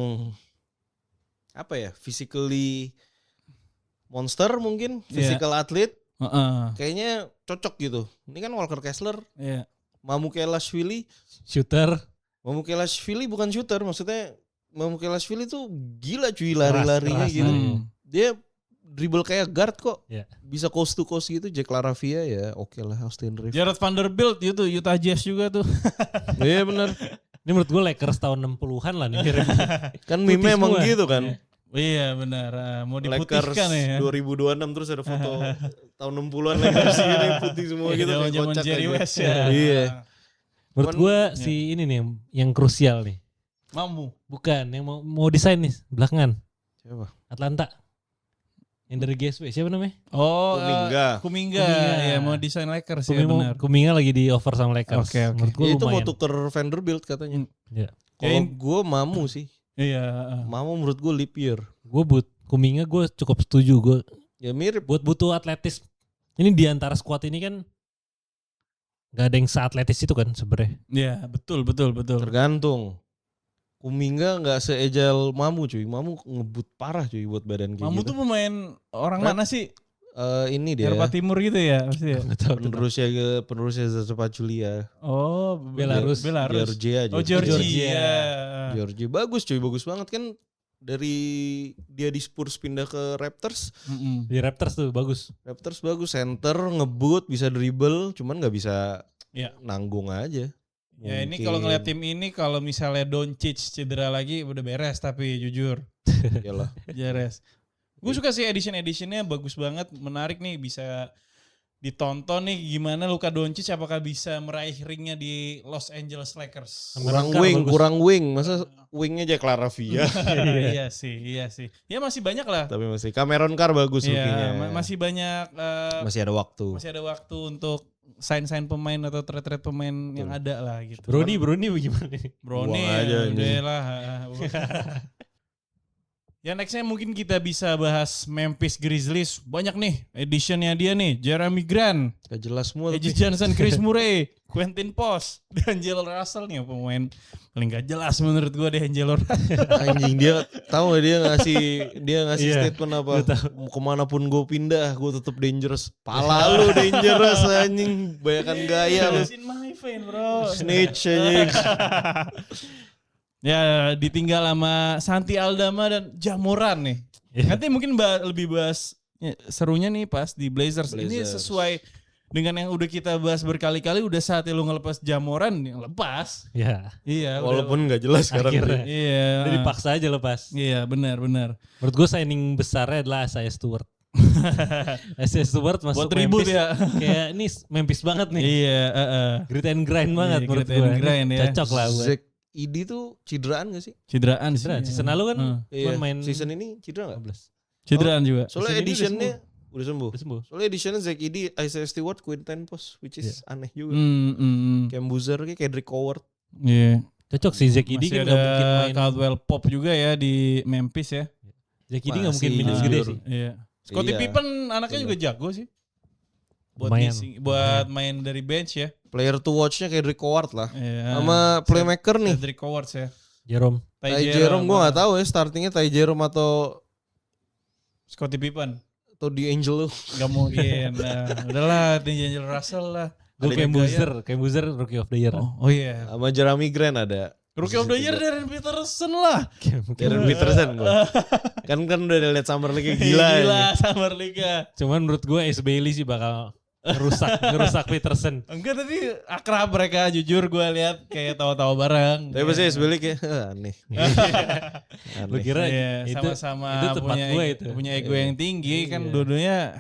apa ya, physically monster mungkin, physical athlete. Kayaknya cocok gitu. Ini kan Walker Kessler, Mamukelashvili shooter. Mamukelashvili bukan shooter, maksudnya Mamukelashvili tuh gila cuy lari-larinya gitu. Dia dribble kayak guard kok. Bisa coast to coast gitu. Jack LaRavia ya oke lah. Austin Reeves. Jared Vanderbilt itu Utah Jazz juga tuh. Iya benar. Ini menurut gue Lakers tahun 60-an lah nih. Kan meme emang gitu kan. Iya benar, mau diputihkan ya. 2026 terus ada foto tahun 60-an Lakers ini putih semua gitu kayak zaman kocak Jerry aja. West ya. Iya. Menurut gue si ini nih yang krusial nih. Mamu. Bukan, yang mau desain nih belakangan. Siapa? Atlanta. Yang dari GSW siapa namanya? Oh, Kuminga. Ya mau desain Lakers ya benar. Kuminga lagi di offer sama Lakers. Oke. Ya, itu mau tuker Vanderbilt katanya. Kalau gue Mamu sih. Iya. Mamu menurut gue leap year. Kuminga gue cukup setuju. Gue ya mirip. Buat butuh atletis. Ini di antara squad ini kan gak ada yang seatletis itu kan sebenarnya. Iya betul. Tergantung. Kuminga gak se-agile Mamu cuy. Mamu ngebut parah cuy buat badan kayak Mamu gitu. tuh pemain orang mana sih? Ini dia. Eropa Timur gitu ya pasti ya. Penerusnya Zaza Pachulia. Oh, Belarus. Georgia. Georgia bagus cuy, bagus banget kan. Dari dia di Spurs pindah ke Raptors. Di Raptors tuh bagus. Raptors bagus, center, ngebut, bisa dribble, cuman nggak bisa nanggung aja. Ya ini kalau ngeliat tim ini kalau misalnya Doncic cedera lagi udah beres tapi jujur. Iyalah. Beres. Gue suka sih editionnya bagus banget, menarik nih bisa ditonton nih gimana Luka Doncic apakah bisa meraih ringnya di Los Angeles Lakers. Kurang wing, masa wingnya Jack LaRavia. Iya sih. Ya masih banyak lah. Tapi masih Cameron Carr bagus rookie-nya. Masih banyak. Masih ada waktu untuk sign pemain atau trade pemain yang ada lah gitu. Brony bagaimana nih? Brony aja udah lah. Ya nextnya mungkin kita bisa bahas Memphis Grizzlies. Banyak nih editionnya dia nih. Jeremy Grant. Gak jelas semua. Reggie Johnson, Chris Murray, Quentin Post, D'Angelo Russell nih pemain paling gak jelas menurut gue D'Angelo Russell. Anjing dia tahu gak dia ngasih statement apa? Kemanapun gue pindah gue tetap dangerous. Pala lu dangerous anjing. Banyakan gaya lu. In my vein, bro. Snitch anjing. Ya ditinggal sama Santi Aldama dan Ja Morant nih. Nanti mungkin lebih bahas serunya nih pas di Blazers. Ini sesuai dengan yang udah kita bahas berkali-kali, udah saatnya lu ngelepas Ja Morant, lepas. Iya. Walaupun nggak jelas sekarang. Iya. Udah dipaksa aja lepas. Iya benar. Menurut gue signing besarnya adalah Isaiah Stewart. Isaiah Stewart masuk Memphis ya. Kayak ini Memphis banget nih. Iya. Grit and grind banget menurut gue. Grit and grind ya. Cocok lah buat. Zach Edey tuh cidraan gak sih? Cidraan sih. Season lalu kan main. Season ini cedera gak? Cidraan juga. Soalnya editionnya udah sembuh. Soalnya editionnya Zach Edey, Isaiah Stewart, Quentin Post, which is aneh juga. Cam Boozer kayak Kendrick Howard. Iya. Cocok sih Zach Edey kan gak mungkin main. Caldwell Pop juga ya di Memphis ya. Zach Edey gak mungkin minus gede sih. Iya. Scottie Pippen anaknya juga jago sih. Buat main dari bench ya. Player to watch-nya kayak Kendrick Howard lah. Yeah. Sama playmaker nih. Kendrick Howard ya. Jerome. Ty Jerome gue gak tahu ya startingnya Ty Jerome atau Scottie Pippen. Atau D'Angelo. Gak mungkin. Nah, udahlah D'Angelo Russell lah. Gue Cam Boozer Rookie of the Year. Oh iya. Sama Jeremy Grant ada. Rookie of the Year Darren Peterson lah. Darren Peterson gue. kan udah liat Summer League gila. Gila Summer League. Cuman menurut gue Ace Bailey sih bakal ngerusak Peterson. Enggak, tadi akrab mereka, jujur gue lihat kayak tawa-tawa bareng. Tapi pasti Ace Bailey kayak aneh. Gue kira sama-sama itu punya ego yang tinggi kan, dua-duanya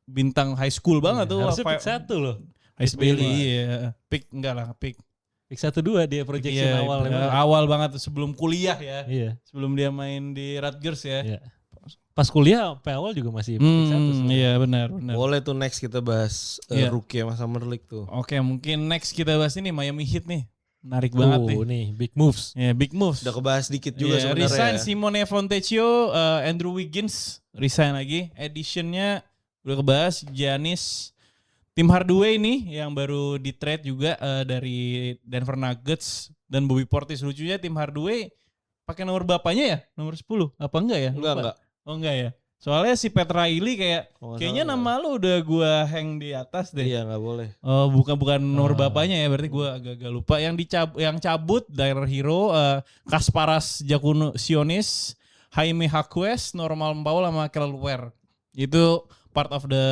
bintang high school banget tuh. Harusnya pick 1 loh. Ace Bailey iya. Pick 1-2 dia projection awal banget sebelum kuliah ya. Iya. Sebelum dia main di Rutgers ya. Iya. Pas kuliah awal juga masih pick 1. Iya benar. Boleh tuh next kita bahas rookie sama Summer League tuh. Oke, mungkin next kita bahas ini Miami Heat nih. Menarik banget nih. Big moves. Ya, big moves. Udah kebahas dikit juga sebenarnya. Resign Simone Fontecchio, Andrew Wiggins resign lagi. Editionnya udah kebahas. Giannis, Tim Hardaway nih yang baru di trade juga dari Denver Nuggets dan Bobby Portis. Lucunya Tim Hardaway pakai nomor bapaknya ya, nomor 10. Apa enggak ya? Enggak. Oh enggak ya. Soalnya si Pat Riley kayaknya nama lu udah gua hang di atas deh. Iya, enggak boleh. Oh, bukan nomor bapaknya ya, berarti gua agak lupa. Yang cabut Daryl Hero, Kasparas Jakusionis, Jaime Jaquez, Normal Paul sama Kelly Ware. Itu part of the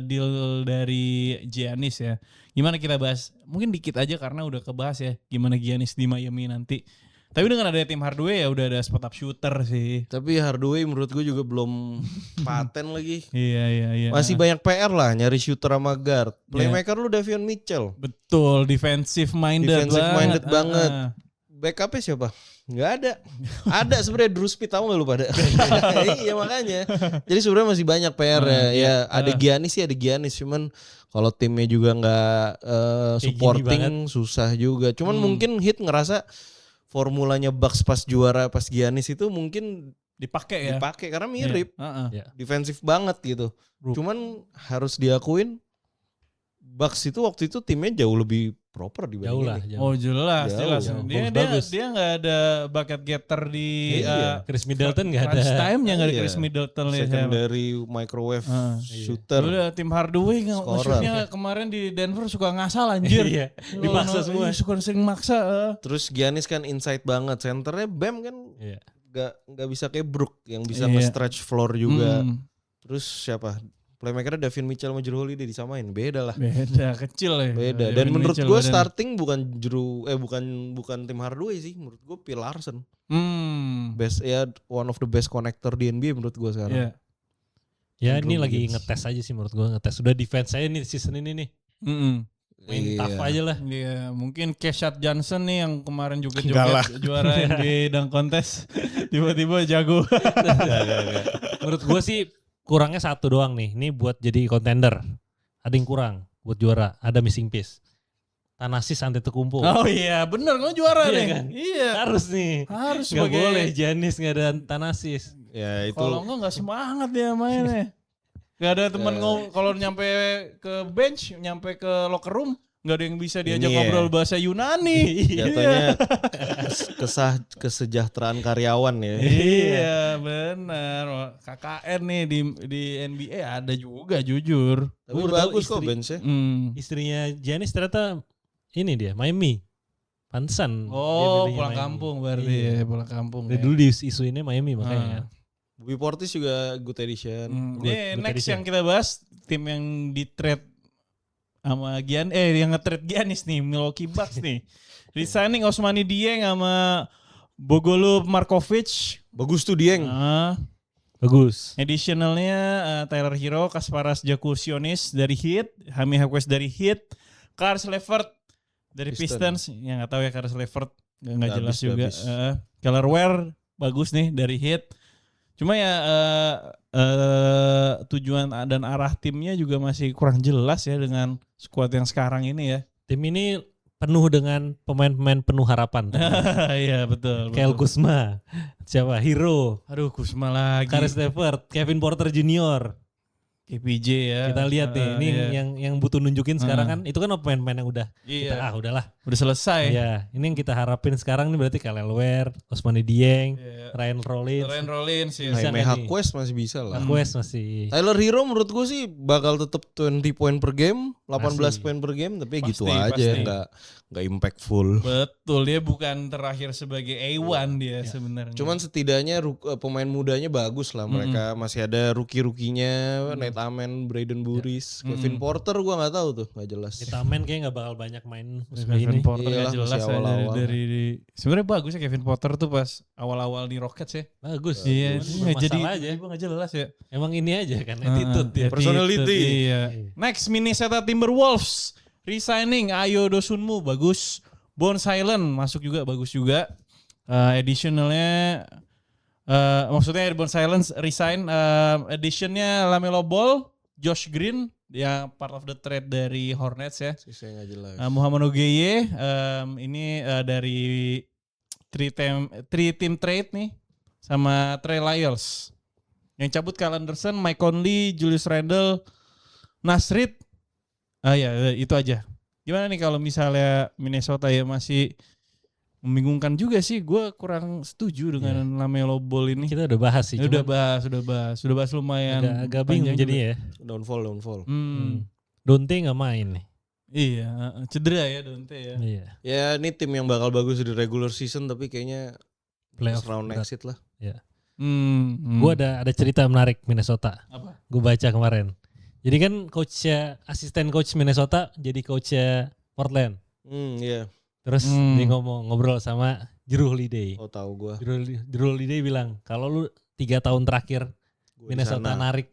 deal dari Giannis ya. Gimana kita bahas? Mungkin dikit aja karena udah kebahas ya. Gimana Giannis di Miami nanti. Tapi dengan ada tim Hardaway ya udah ada spot up shooter sih. Tapi Hardaway menurut gue juga belum paten lagi. Iya. Masih banyak PR lah nyari shooter sama guard. Playmaker lu Davion Mitchell. Betul, defensive minded banget. Backupnya siapa? Nggak ada. Ada sebenarnya Drew Speed, tahu nggak lu pada? Iya makanya. Jadi sebenarnya masih banyak PR ya. Ada Giannis cuman kalau timnya juga nggak supporting susah juga. Cuman mungkin Heat ngerasa formulanya Bucks pas juara pas Giannis itu mungkin dipakai karena mirip. Defensif banget gitu. Cuman harus diakuin Bucks itu waktu itu timnya jauh lebih proper dibanding ini. Oh jelas. Dia nggak ada bucket getter di Chris Middleton nggak ada. Time-nya nggak ada Chris Middleton. Secondary microwave shooter. Udah tim Hardaway maksudnya kemarin di Denver suka ngasal anjir. Iya. Dimaksa semua. Suka sering maksa. Terus Giannis kan inside banget. Centernya Bam kan nggak bisa kayak Brook yang bisa nge-stretch floor juga. Terus siapa? Playmakernya Davion Mitchell sama Jrue Holiday disamain, beda lah. Beda, kecil ya. Beda. Dan menurut gue starting bukan tim Hardaway sih, menurut gue Phil Larson. Best one of the best connector di NBA menurut gue sekarang. Ya ini lagi ngetes aja sih menurut gue, ngetes. Sudah defense saya nih season ini nih. Main tough aja lah. Iya, mungkin Keshad Johnson nih yang kemarin juga juara NBA dunk contest. Tiba-tiba jago. Menurut gue sih kurangnya satu doang nih. Ini buat jadi contender. Ada yang kurang buat juara. Ada missing piece. Thanasis Antetokounmpo. Oh iya, bener kamu juara nih. Kan? Iya. Harus nih. Harus Gak sebagai boleh Giannis gak ada Thanasis. Ya itu. Kalau enggak semangat dia mainnya. Gak ada teman kalau nyampe ke bench, nyampe ke locker room, gak ada yang bisa diajak ngobrol bahasa Yunani. Jatuhnya kesejahteraan karyawan ya. Iya benar. KKN nih di NBA ada juga jujur. Tapi bagus kok benchnya. Istrinya Giannis ternyata ini dia Miami. Pantesan. Oh pulang kampung berarti ya, pulang kampung. Dari dulu isuinnya Miami makanya. Bobby Portis juga good addition. Ini next yang kita bahas tim yang di trade sama yang nge-trade Giannis nih, Milwaukee Bucks nih. Resigning Ousmane Dieng sama Bogolu Markovic. Bagus tuh Dieng. Bagus. Additionalnya Tyler Hero, Kasparas Jakusionis dari Heat, Hami Hakwes dari Heat, Caris LeVert dari Pistons. Ya nggak tahu ya Caris LeVert, nggak jelas juga. Keller Ware bagus nih dari Heat. Cuma ya tujuan dan arah timnya juga masih kurang jelas ya dengan skuad yang sekarang ini ya. Tim ini penuh dengan pemain-pemain penuh harapan. Iya betul. Kyle Kuzma, siapa? Hero. Aduh Kuzma lagi. Caris LeVert, Kevin Porter Jr. KPJ ya. Kita lihat nih, ini yang butuh nunjukin sekarang kan, itu kan pemain-pemain yang udah, udahlah. Udah selesai. Iya, ini yang kita harapin sekarang nih berarti Kyle Ware, Ousmane Dieng, Ryan Rollins. Jaime Hakwes masih bisa lah. Hakwes masih. Tyler Hero menurut gue sih bakal tetap 20 poin per game, 18 poin per game, tapi pasti, gitu aja, nggak impactful. Betul, dia bukan terakhir sebagai A1 dia sebenarnya. Cuman setidaknya pemain mudanya bagus lah, mereka masih ada rookie-nya, Nate Amen, Braden Burris, Kevin Porter gua nggak tahu tuh, nggak jelas. Nate Amen kayak nggak bakal banyak main musim Kevin ini. Porter nggak jelas awal-awal. Dari sebenarnya bagus ya Kevin Porter tuh pas awal-awal di Rockets ya. Bagus. Iya, jadi aja. Nggak jelas ya. Emang ini aja kan attitude ya. Personality. Iya. Next Minnesota Timberwolves resigning Ayo Dosunmu bagus. Bones Hyland masuk juga bagus juga. Additionalnya maksudnya Bones Hyland resign. Additionnya Lamelo Ball, Josh Green yang part of the trade dari Hornets ya. Sisanya nggak jelas. Muhammad Ogeye ini dari three team trade nih sama Trey Lyles. Yang cabut Kyle Anderson, Mike Conley, Julius Randle, Nasrid. Ya itu aja. Gimana nih kalau misalnya Minnesota ya masih membingungkan juga sih. Gue kurang setuju dengan Lamelo Ball ini. Kita udah bahas sih. Udah bahas lumayan. Agak bingung jadi ya. Downfall. Donte gak main nih. Iya, cedera ya Donte ya. Iya. Ya ini tim yang bakal bagus di regular season tapi kayaknya playoff round exit lah. Iya. Gue ada cerita menarik Minnesota. Apa? Gue baca kemarin. Jadi kan asisten coach Minnesota jadi coachnya Portland. Iya. Terus dia ngobrol sama Jrue Holiday. Oh tahu gue. Jrue Holiday bilang kalau lu 3 tahun terakhir Minnesota narik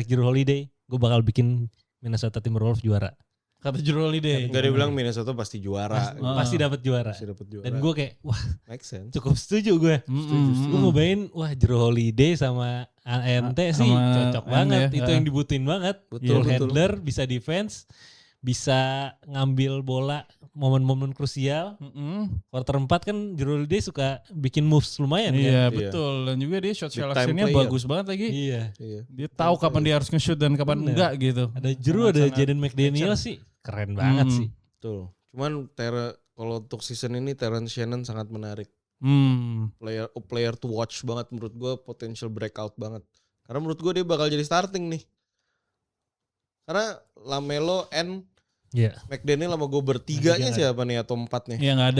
Jrue Holiday, gue bakal bikin Minnesota Timberwolves juara. Kata Jrue Holiday. Enggak, dia bilang Minnesota pasti juara. Pasti dapat juara. Dan gue kayak wah, make sense. Cukup setuju gue. Gue ngebayangin wah Jrue Holiday sama ANT sih cocok banget. Itu yang dibutuhin banget. Betul. Handler, bisa defense, bisa ngambil bola momen-momen krusial. Quarter 4 kan Jrue Holiday suka bikin moves lumayan kan. Iya betul. Dan juga dia shot selection-nya bagus banget lagi. Iya. Dia tahu kapan dia harus nge-shoot dan kapan enggak gitu. Ada Jrue, ada Jaden McDaniel sih. Keren banget sih. Betul. Cuman kalau untuk season ini Terrence Shannon sangat menarik. Player to watch banget menurut gue, potential breakout banget. Karena menurut gue dia bakal jadi starting nih. Karena Lamelo McDaniel sama gue bertiganya siapa nih atau 4 nih? Ya nggak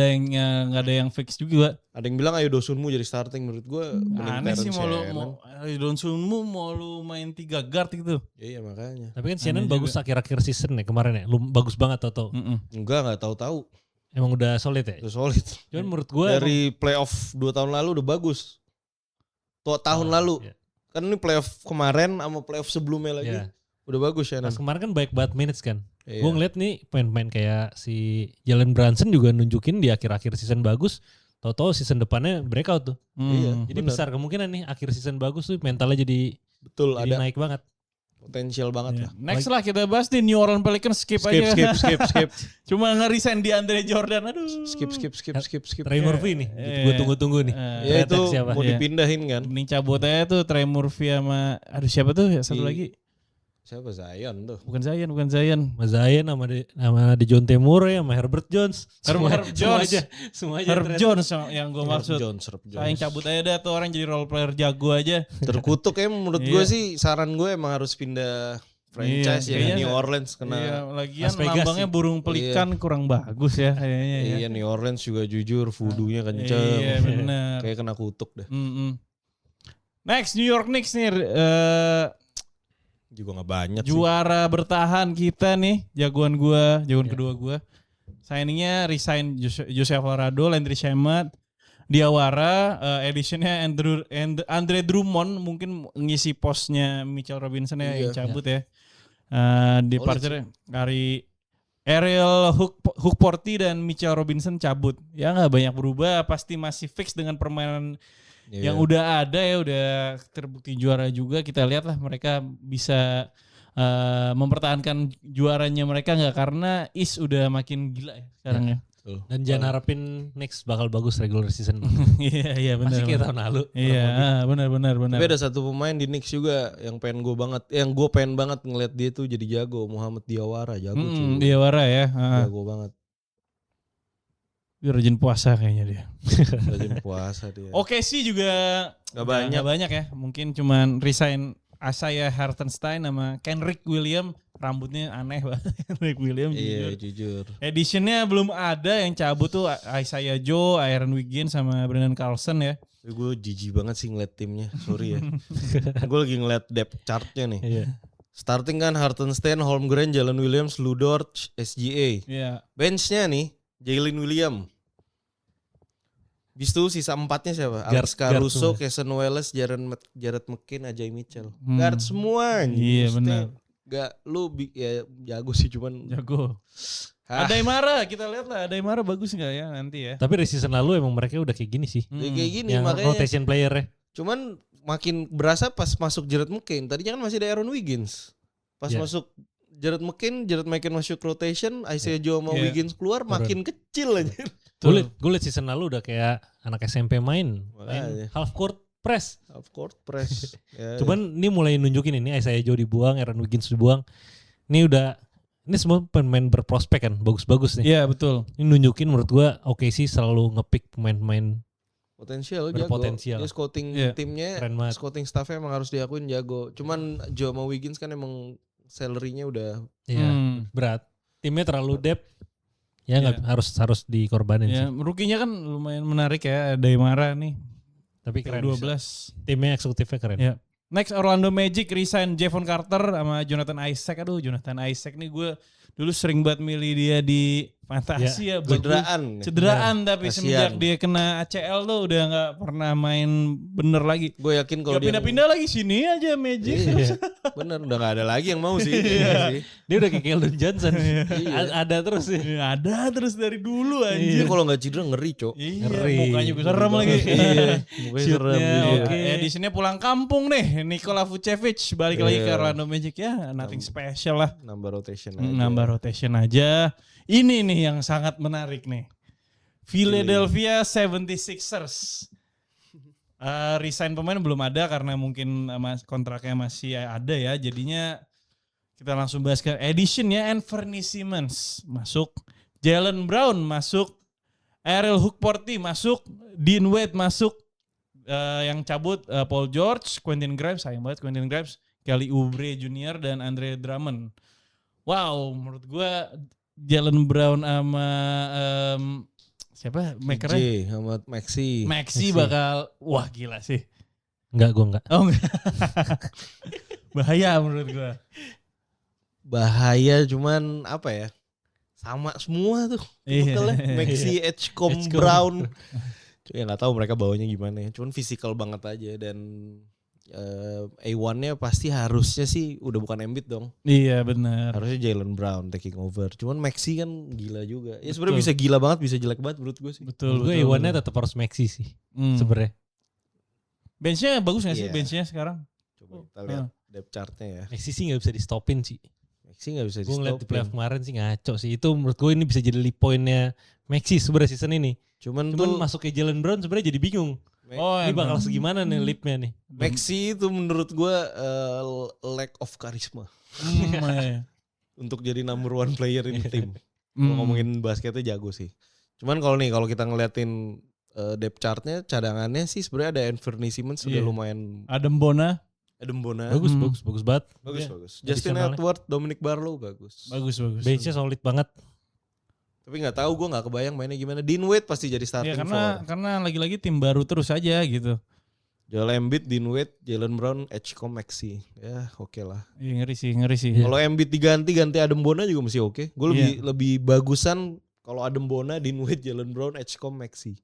ada yang fix juga. Ada yang bilang Ayo Dosunmu jadi starting, menurut gue aneh sih Ayo Dosunmu mau lu main 3 guard gitu. Iya makanya. Tapi kan Shannon bagus akhir-akhir season ya kemarin ya. Bagus banget tau. Nggak tahu. Emang udah solid ya? Udah solid. Cuman menurut gue dari playoff 2 tahun lalu udah bagus. Tahun lalu. Iya. Kan ini playoff kemarin sama playoff sebelumnya lagi. Iya. Udah bagus ya. Pas kemarin kan banyak banget minutes kan. Iya. Gue ngeliat nih pemain-pemain kayak si Jalen Brunson juga nunjukin di akhir-akhir season bagus. Tahu-tahu season depannya breakout tuh. Iya. Jadi besar kemungkinan nih akhir season bagus tuh mentalnya jadi naik banget. Potensial banget lah. Next lah kita bahas nih New Orleans Pelicans skip aja. Skip. Cuma nge-resign di Andre Jordan. Aduh. Skip. Trey Murphy nih. Gue tunggu-tunggu nih. Ya itu mau dipindahin kan. Mending cabut aja tuh Trey Murphy sama siapa tuh satu lagi? Siapa Zion tuh? Bukan Zion. Sama Zion sama DeJounte Murray sama Herbert Jones. Herb Jones. Semua aja. Herb Jones yang gue maksud. Herb Jones. Sayang cabut aja dah tuh orang jadi role player jago aja. Terkutuk ya menurut gue sih, saran gue emang harus pindah franchise ya New Orleans kena. Iya, lagian lambangnya burung pelikan kurang bagus ya kayaknya ya. Iya, New Orleans juga jujur voodoo-nya kenceng. Iya benar. Kayak kena kutuk deh. Next New York Knicks nih juga gak banyak juara sih. Bertahan kita nih, jagoan kedua gue. Signingnya resign Joseph Alvarado, Landry Shamet, Diawara, editionnya Andre Drummond mungkin ngisi posnya Mitchell Robinson ya yang cabut ya. Departure dari Ariel Hookporty dan Mitchell Robinson cabut. Ya nggak banyak berubah, pasti masih fix dengan permainan yang udah ada ya, udah terbukti juara juga. Kita lihat lah mereka bisa mempertahankan juaranya mereka nggak, karena East udah makin gila ya sekarang ya. Dan jangan harapin next bakal bagus regular season. Iya benar. Masih kayak tahun lalu. Iya benar. Tapi ada satu pemain di Knicks juga yang gue pengen banget ngeliat dia tuh jadi jago, Muhammad Diawara jago cuy. Diawara ya. Jago banget. Dia rajin puasa kayaknya dia. Rajin puasa dia. Oke sih juga gak banyak ya. Mungkin cuman resign Isaiah Hartenstein sama Kenrich Williams. Rambutnya aneh banget. Kenrich Williams jujur. Editionnya belum ada, yang cabut tuh Isaiah Joe, Aaron Wiggins sama Brandon Carlson ya. Gue jijik banget sih ngeliat timnya, sorry ya. Gue lagi ngeliat depth chartnya nih. Iya. Starting kan Hartenstein, Holmgren, Jalen Williams, Lu Dort, SGA. Iya. Benchnya nih Jalen Williams. Bis itu sisa 4-nya siapa? Alex Caruso, Cason Wallace, Jared McCain, Ajay Mitchell. Guard semua. Iya benar. Gak lu ya jago sih, cuman jago. Ada Imara, kita lihat lah ada Imara bagus nggak ya nanti ya. Tapi dari season lalu emang mereka udah kayak gini sih. Kayak gini yang makanya. Rotation player ya. Cuman makin berasa pas masuk Jared McCain. Tadinya kan masih ada Aaron Wiggins. Pas masuk Jared McCain masuk rotation, Isaiah Joe sama Wiggins keluar makin kecil aja. Gue liat season lalu udah kayak anak SMP main half court press. Ya, Cuman ini mulai nunjukin ini Isaiah Joe dibuang, Aaron Wiggins dibuang. Ini semua pemain berprospek kan, bagus-bagus nih. Iya betul. Ini nunjukin menurut gua OKC selalu nge-pick pemain-pemain berpotensial. Dia scouting timnya, scouting staffnya emang harus diakuin jago. Cuman Joe sama Wiggins kan emang salary-nya udah berat. Timnya terlalu depth. Ya nggak harus dikorbanin sih. Rookie-nya kan lumayan menarik ya, ada Imara nih. Tapi keren 12. Timnya eksekutifnya keren. Ya. Next Orlando Magic resign Javon Carter sama Jonathan Isaac. Jonathan Isaac nih gue dulu sering banget milih dia di fantasi ya. Cederaan tapi semenjak dia kena ACL tuh udah gak pernah main bener lagi. Gue yakin kalau dia pindah-pindah lagi sini aja Magic. Bener udah gak ada lagi yang mau sih. Dia udah kayak Keldon Johnson. Ada terus sih. Ada terus dari dulu aja. Dia kalau gak cedera ngeri cok. Ngeri. Mukanya juga serem lagi. Mukanya serem. Di sini pulang kampung nih. Nikola Vucevic balik lagi ke Orlando Magic ya. Nothing special lah. Nambah rotation aja. Ini nih yang sangat menarik nih. Philadelphia 76ers. Resign pemain belum ada karena mungkin kontraknya masih ada ya. Jadinya kita langsung bahas ke edition ya. Anthony Simmons masuk. Jalen Brown masuk. Ariel Hookporty masuk. Dean Wade masuk. Yang cabut Paul George, Quentin Grimes. Sayang banget Quentin Grimes. Kelly Oubre Jr. dan Andre Drummond. Wow, menurut gue Jalen Brown sama siapa makernya? Sama Maxi bakal wah gila sih. Gue enggak. Oh enggak. Bahaya menurut gue. Bahaya cuman apa ya? Sama semua tuh. Maxi, Edgecombe, Brown. Ya nggak tahu mereka bawanya gimana ya. Cuman fisikal banget aja dan A1-nya pasti harusnya sih udah bukan Embiid dong. Iya benar. Harusnya Jalen Brown taking over. Cuman Maxi kan gila juga. Ya sebenarnya bisa gila banget, bisa jelek banget menurut gue sih. Betul. Gue A1-nya tetap harus Maxi sih. Sebenarnya. Benchnya bagus nggak sih benchnya sekarang? Coba kita lihat. depth chartnya ya. Maxey sih gak bisa di stopin sih. Maxey gak bisa di stopin. Gue ngeliat di playoff kemarin sih ngaco sih. Itu menurut gue ini bisa jadi lead pointnya Maxey sebenarnya season ini. Cuman masuknya Jalen Brown sebenarnya jadi bingung. Ini bakal segimana nih leapnya nih. Maxey itu menurut gue lack of charisma. Untuk jadi number one player in tim. Kalau ngomongin basketnya jago sih. Cuman kalau kita ngeliatin depth chartnya, cadangannya sih sebenarnya ada Anthony Simmons sudah lumayan. Adam Bona. Bagus banget. Bagus. Justin Edwards, Dominic Barlow bagus. Benchnya solid banget. Tapi nggak tahu, gue nggak kebayang mainnya gimana. Dean Wade pasti jadi starting karena lagi-lagi tim baru terus aja gitu. Joel Embiid, Dean Wade, Jalen Brown, Edgecombe, Maxey. Ya oke lah. Iya ngeri sih. Kalau Embiid ganti Adam Bona juga masih oke. Gue lebih bagusan kalau Adam Bona, Dean Wade, Jalen Brown, Edgecombe, Maxey.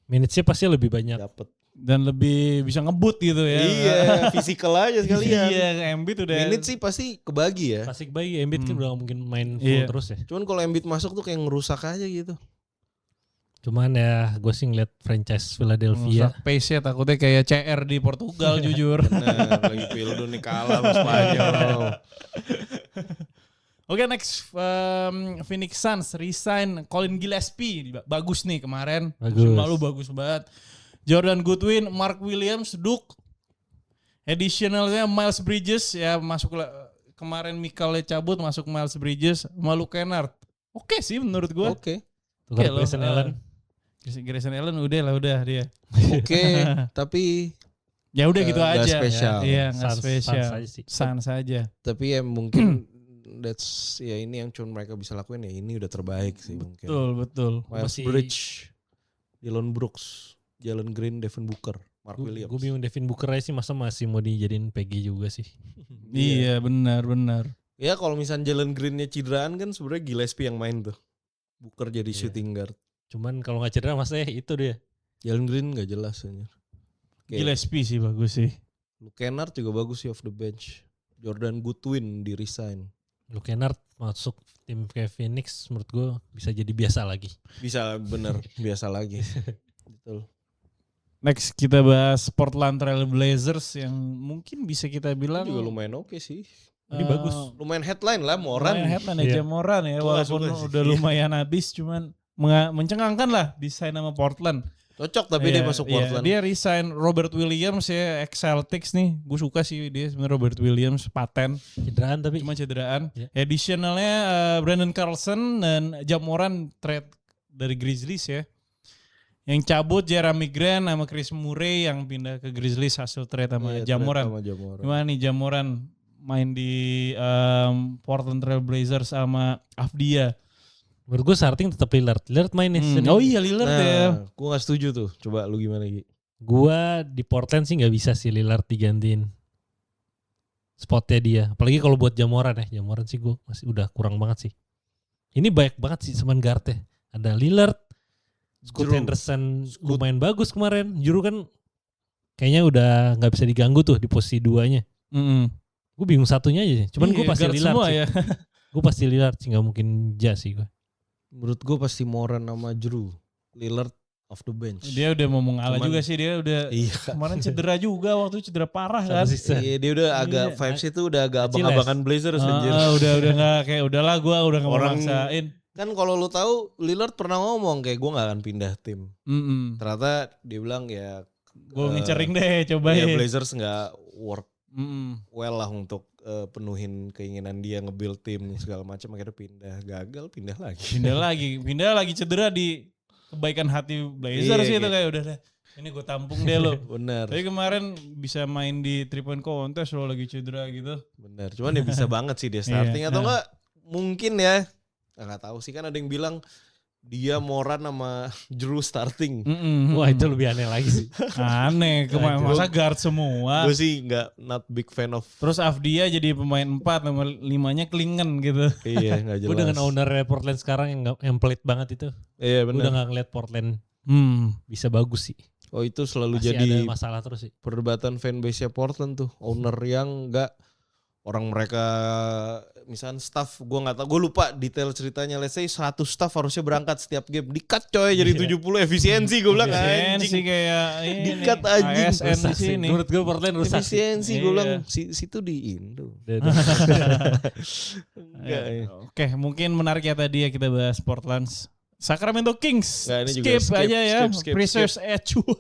Minutes-nya pasti lebih banyak. Dapet. Dan lebih bisa ngebut gitu ya. Iya, fisikal aja sekalian. Iya, Embiid udah. Minutes sih pasti kebagi ya. Pasti kebagi, Embiid kan udah mungkin main full terus ya. Cuman kalau Embiid masuk tuh kayak ngerusak aja gitu. Cuman ya gue sih ngeliat franchise Philadelphia. Ngerusak pace ya, takutnya kayak CR di Portugal jujur. Nah, lagi Pildo nih kalah sama Spanyol. Oke, next Phoenix Suns resign Colin Gillespie. Bagus nih kemarin. Musim lalu bagus banget. Jordan Goodwin, Mark Williams, Duke. Additionalnya Miles Bridges ya masuk kemarin Mikalnya cabut, masuk Miles Bridges, Malu Kennard. Oke sih menurut gue. Oke. Grayson Allen. Grayson Allen udah dia. Oke, tapi ya udah gitu aja. Spesial. Iya, enggak spesial. Sans saja. Tapi ya mungkin ini yang cuma mereka bisa lakuin ya, ini udah terbaik sih mungkin. Betul. Miles Bridges, Dillon Brooks, Jalen Green, Devin Booker, Mark Williams. Gue bingung Devin Booker aja sih masih mau dijadiin PG juga sih. Iya benar. Ya kalau misalnya Jalen Green-nya cederaan kan sebenarnya Gillespie yang main tuh. Booker jadi shooting guard. Cuman kalau gak cedera maksudnya itu dia. Jalen Green gak jelas aja. Gillespie sih bagus sih. Luke Kennard juga bagus sih off the bench. Jordan Goodwin di resign. Luke Kennard masuk tim kayak Phoenix menurut gue bisa jadi biasa lagi. Bisa bener biasa lagi. Betul. Next kita bahas Portland Trail Blazers yang mungkin bisa kita bilang juga lumayan oke sih. Ini bagus. Lumayan headline lah Moran. Lumayan headline aja Moran ya. Walaupun udah lumayan habis cuman mencengangkan lah desain sama Portland. Cocok tapi dia masuk Portland. Dia resign Robert Williams ya ex-Celtics nih. Gue suka sih dia sebenarnya Robert Williams paten. Cuma cederaan. Yeah. Additionalnya Brandon Carlson dan Ja Morant trade dari Grizzlies ya. Yang cabut Jeremy Grant sama Chris Murray yang pindah ke Grizzlies hasil trade sama Ja Morant. Gimana nih Ja Morant main di Portland Trail Blazers sama Avdia? Menurut gue starting tetap Lillard. Lillard main nih. Oh iya Lillard ya. Gue gak setuju tuh. Coba lu gimana Gi? Gue di Portland sih gak bisa sih Lillard digantiin spotnya dia. Apalagi kalau buat Ja Morant ya. Ja Morant sih gue masih udah kurang banget sih. Ini banyak banget sih semen guardnya. Ada Lillard, Scoot Henderson lumayan bagus kemarin. Juru kan kayaknya udah gak bisa diganggu tuh di posisi 2-nya. Gue bingung satunya aja sih. Cuman gue pasti Lillard sih. Ya. Gue pasti Lillard sih, gak mungkin Ja sih gue. Menurut gue pasti Moran sama Drew. Lillard off the bench. Dia udah mau mengalah juga sih. Dia udah kemarin cedera juga. Waktu cedera parah kan. Iya dia udah agak vibes itu udah agak abang-abangan Blazers anjir. Udah gak kayak udahlah gue udah gak mau maksain. Kan kalau lu tahu Lillard pernah ngomong kayak gue gak akan pindah tim. Ternyata dia bilang ya gue ngecering deh cobain. Ya Blazers gak work well lah untuk penuhin keinginan dia nge-build tim segala macam, akhirnya gagal pindah lagi cedera di kebaikan hati Blazers itu kayak udah deh ini gue tampung deh lo. Bener. Tapi kemarin bisa main di 3-point contest lo lagi cedera gitu. Bener. Cuman ya bisa banget sih dia starting atau enggak mungkin ya nggak tahu sih, kan ada yang bilang dia Moran sama Drew starting. Wah itu lebih aneh lagi sih. Aneh, masa guard semua. Gue sih not big fan of. Terus Avdia jadi pemain 4, nomor 5-nya Klingen gitu. Iya gak jelas. Gue dengan owner Portland sekarang yang pelit banget itu. Iya benar. Udah gak ngeliat Portland bisa bagus sih. Oh itu selalu masih jadi ada masalah terus sih. Perdebatan fanbase-nya Portland tuh. Owner yang gak orang mereka misalkan staff gue nggak tahu, gue lupa detail ceritanya. Let's say 100 staff harusnya berangkat setiap game, di-cut coy jadi 70 efisiensi. Gue bilang anjing kayak di-cut anjing. ASN di sini. Menurut gue Portland rusak efisiensi. Gue bilang situ di Indo. Oke, mungkin menarik ya tadi ya kita bahas Portland. Sacramento Kings. Nah, skip aja ya. Pacers Echuan.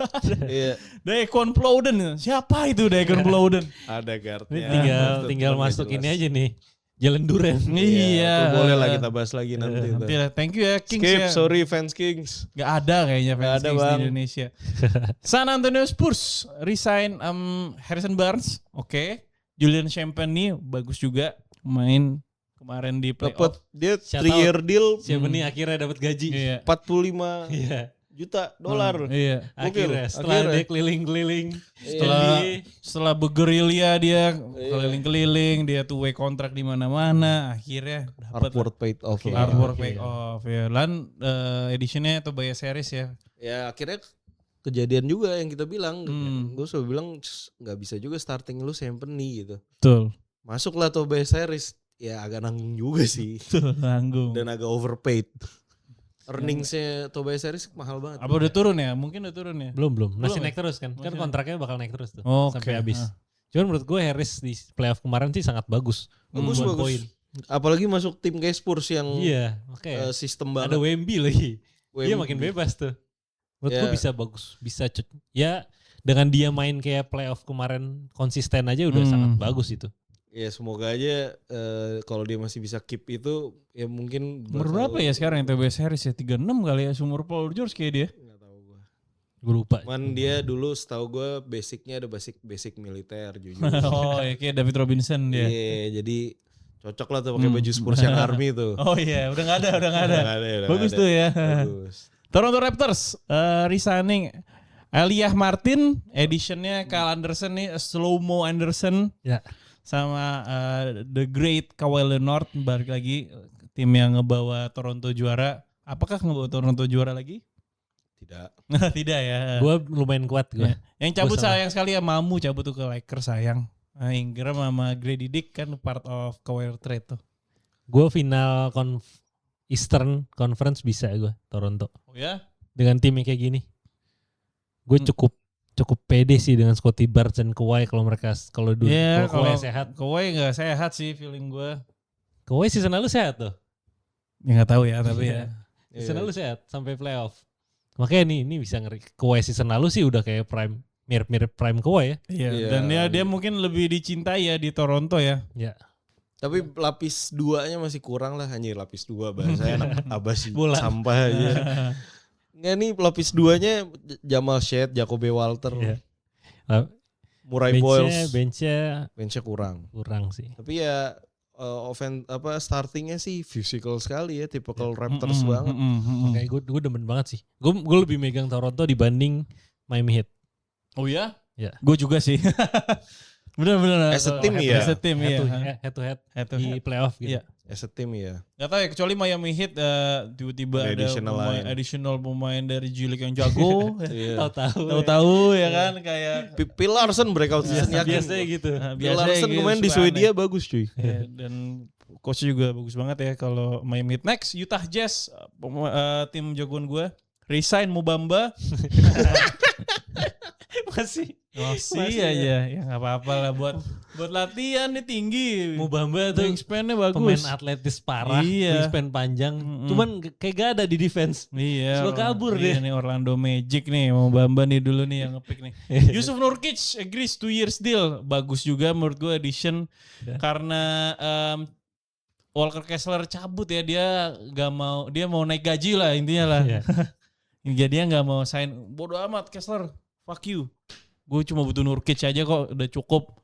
Daquan Plowden. Siapa itu Daquan Plowden? Ada guardnya. Tinggal masuk ini aja nih. Jalen Duren. Iya. Boleh lah kita bahas lagi nanti. Thank you ya Kings. Skip, ya. sorry fans Kings. Gak ada kayaknya fans Kings di Indonesia. San Antonio Spurs resign Harrison Barnes. Oke. Julian Champagnie bagus juga main kemarin di playoff. Dia 3-year deal. Siapa nih akhirnya dapat gaji? 45 juta dolar. Iya. Akhirnya setelah dia keliling-keliling. Setelah bergerilya dia keliling-keliling, dia two-way kontrak di mana-mana, akhirnya dapat hard work paid off. Hard work paid off ya. Lan editionnya atau Bayar Series ya. Ya akhirnya kejadian juga yang kita bilang. Gue selalu bilang nggak bisa juga starting lu Champagnie gitu. Betul. Masuklah tuh Bayar Series. Ya agak nanggung juga sih. Nanggung. Dan agak overpaid. Earningsnya Tobias Harris mahal banget. Apa udah turun ya? Mungkin udah turun ya? Belum. Masih naik terus kan. Kan kontraknya bakal naik terus tuh. Sampai habis. Cuman menurut gue Harris di playoff kemarin sih sangat bagus. Bagus. Poin. Apalagi masuk tim kayak Spurs yang sistem banget. Ada Wemby lagi. Dia makin bebas tuh. Menurut gue bisa bagus. Bisa ya dengan dia main kayak playoff kemarin konsisten aja udah sangat bagus itu. Ya semoga aja kalau dia masih bisa keep itu ya mungkin. Umur berapa ya sekarang yang Tobias Harris ya? 36 kali ya, seumur Paul George kayak dia. Gak tahu gue. Gue lupa. Cuman dia dulu setahu gue basicnya ada basic militer jujur. Oh ya kayak David Robinson dia. Iya jadi cocok lah tuh pakai baju Spurs yang army tuh. Oh iya udah gak ada. Bagus tuh ya. Bagus. Toronto Raptors resigning Elijah Martin, editionnya Kyle Anderson nih, Slow-Mo Anderson. Ya. Sama The Great Kawhi Leonard balik lagi tim yang ngebawa Toronto juara. Apakah ngebawa Toronto juara lagi? Tidak ya. Gue lumayan kuat gue. Ya. Yang cabut sayang sekali ya Mamu cabut tuh ke Lakers sayang. Ingram sama Grady Dick kan part of Kawhi trade tuh. Gue final Eastern Conference bisa gue Toronto. Oh ya? Dengan tim yang kayak gini. Gue cukup pede sih dengan Scottie Barnes dan Kawhi kalau Kawhi sehat. Kawhi nggak sehat sih feeling gue. Kawhi season lalu sehat tuh. Ya nggak tahu ya tapi ya. Season lalu sehat sampai playoff. Makanya ini bisa ngeri. Kawhi season lalu sih udah kayak mirip prime Kawhi ya. Iya. Dan dia mungkin lebih dicintai ya di Toronto ya. Iya. Tapi lapis 2-nya masih kurang lah, hanya lapis 2 bahasanya anak abas sampah aja. Nggak nih pelapis 2-nya Jamal Shead, Jacoby Walter, Murray Boyles. Benchnya kurang sih. Tapi ya startingnya sih physical sekali ya, typical Raptors banget. Kayak gue demen banget sih. Gue lebih megang Toronto dibanding Miami Heat. Oh ya? Ya. Gue juga sih. Bener-bener. As a team ya. Head to head di playoff gitu. Iya. As a team ya. Gak tau ya kecuali Miami Heat tiba-tiba ada additional pemain dari G-League yang jago. Tahu-tahu ya kan kayak Phil Larson breakout season biasanya gitu. Phil Larson kemarin di Swedia bagus cuy. Dan coach juga bagus banget ya kalau Miami Heat. Next Utah Jazz tim jagoan gue resign Mubamba. masih aja ya nggak apa-apa lah buat latihan nih tinggi. Mubamba tuh wingspan-nya bagus, pemain atletis parah, wingspan panjang, cuman kayak gak ada di defense. Iya, suka kabur dia. Nih Orlando Magic nih, Mubamba nih dulu nih yang ngepick nih. Yusuf Nurkic agrees 2 years deal, bagus juga menurut gue addition karena Walker Kessler cabut ya, dia mau naik gaji lah intinya lah. Jadi dia nggak mau sign, bodo amat Kessler, fuck you. Gue cuma butuh Nurkic aja kok, udah cukup.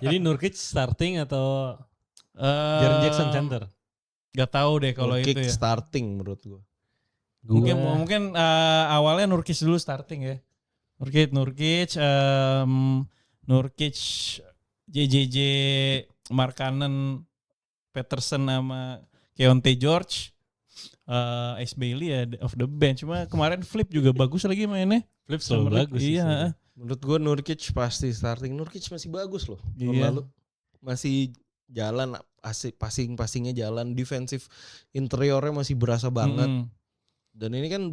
Jadi Nurkic starting atau Jaren Jackson center? Gak tahu deh kalau itu ya. Starting menurut gue. Mungkin awalnya Nurkic dulu starting ya. Nurkic, JJJ, Markkanen, Patterson sama Keontae George. Ace Bailey ya off the bench. Cuma kemarin Flip juga bagus lagi mainnya. Flip selalu bagus. Iya. Menurut gue Nurkic pasti starting. Nurkic masih bagus loh. Iya. Lalu. masih jalan, passingnya jalan, defensif interiornya masih berasa banget. Dan ini kan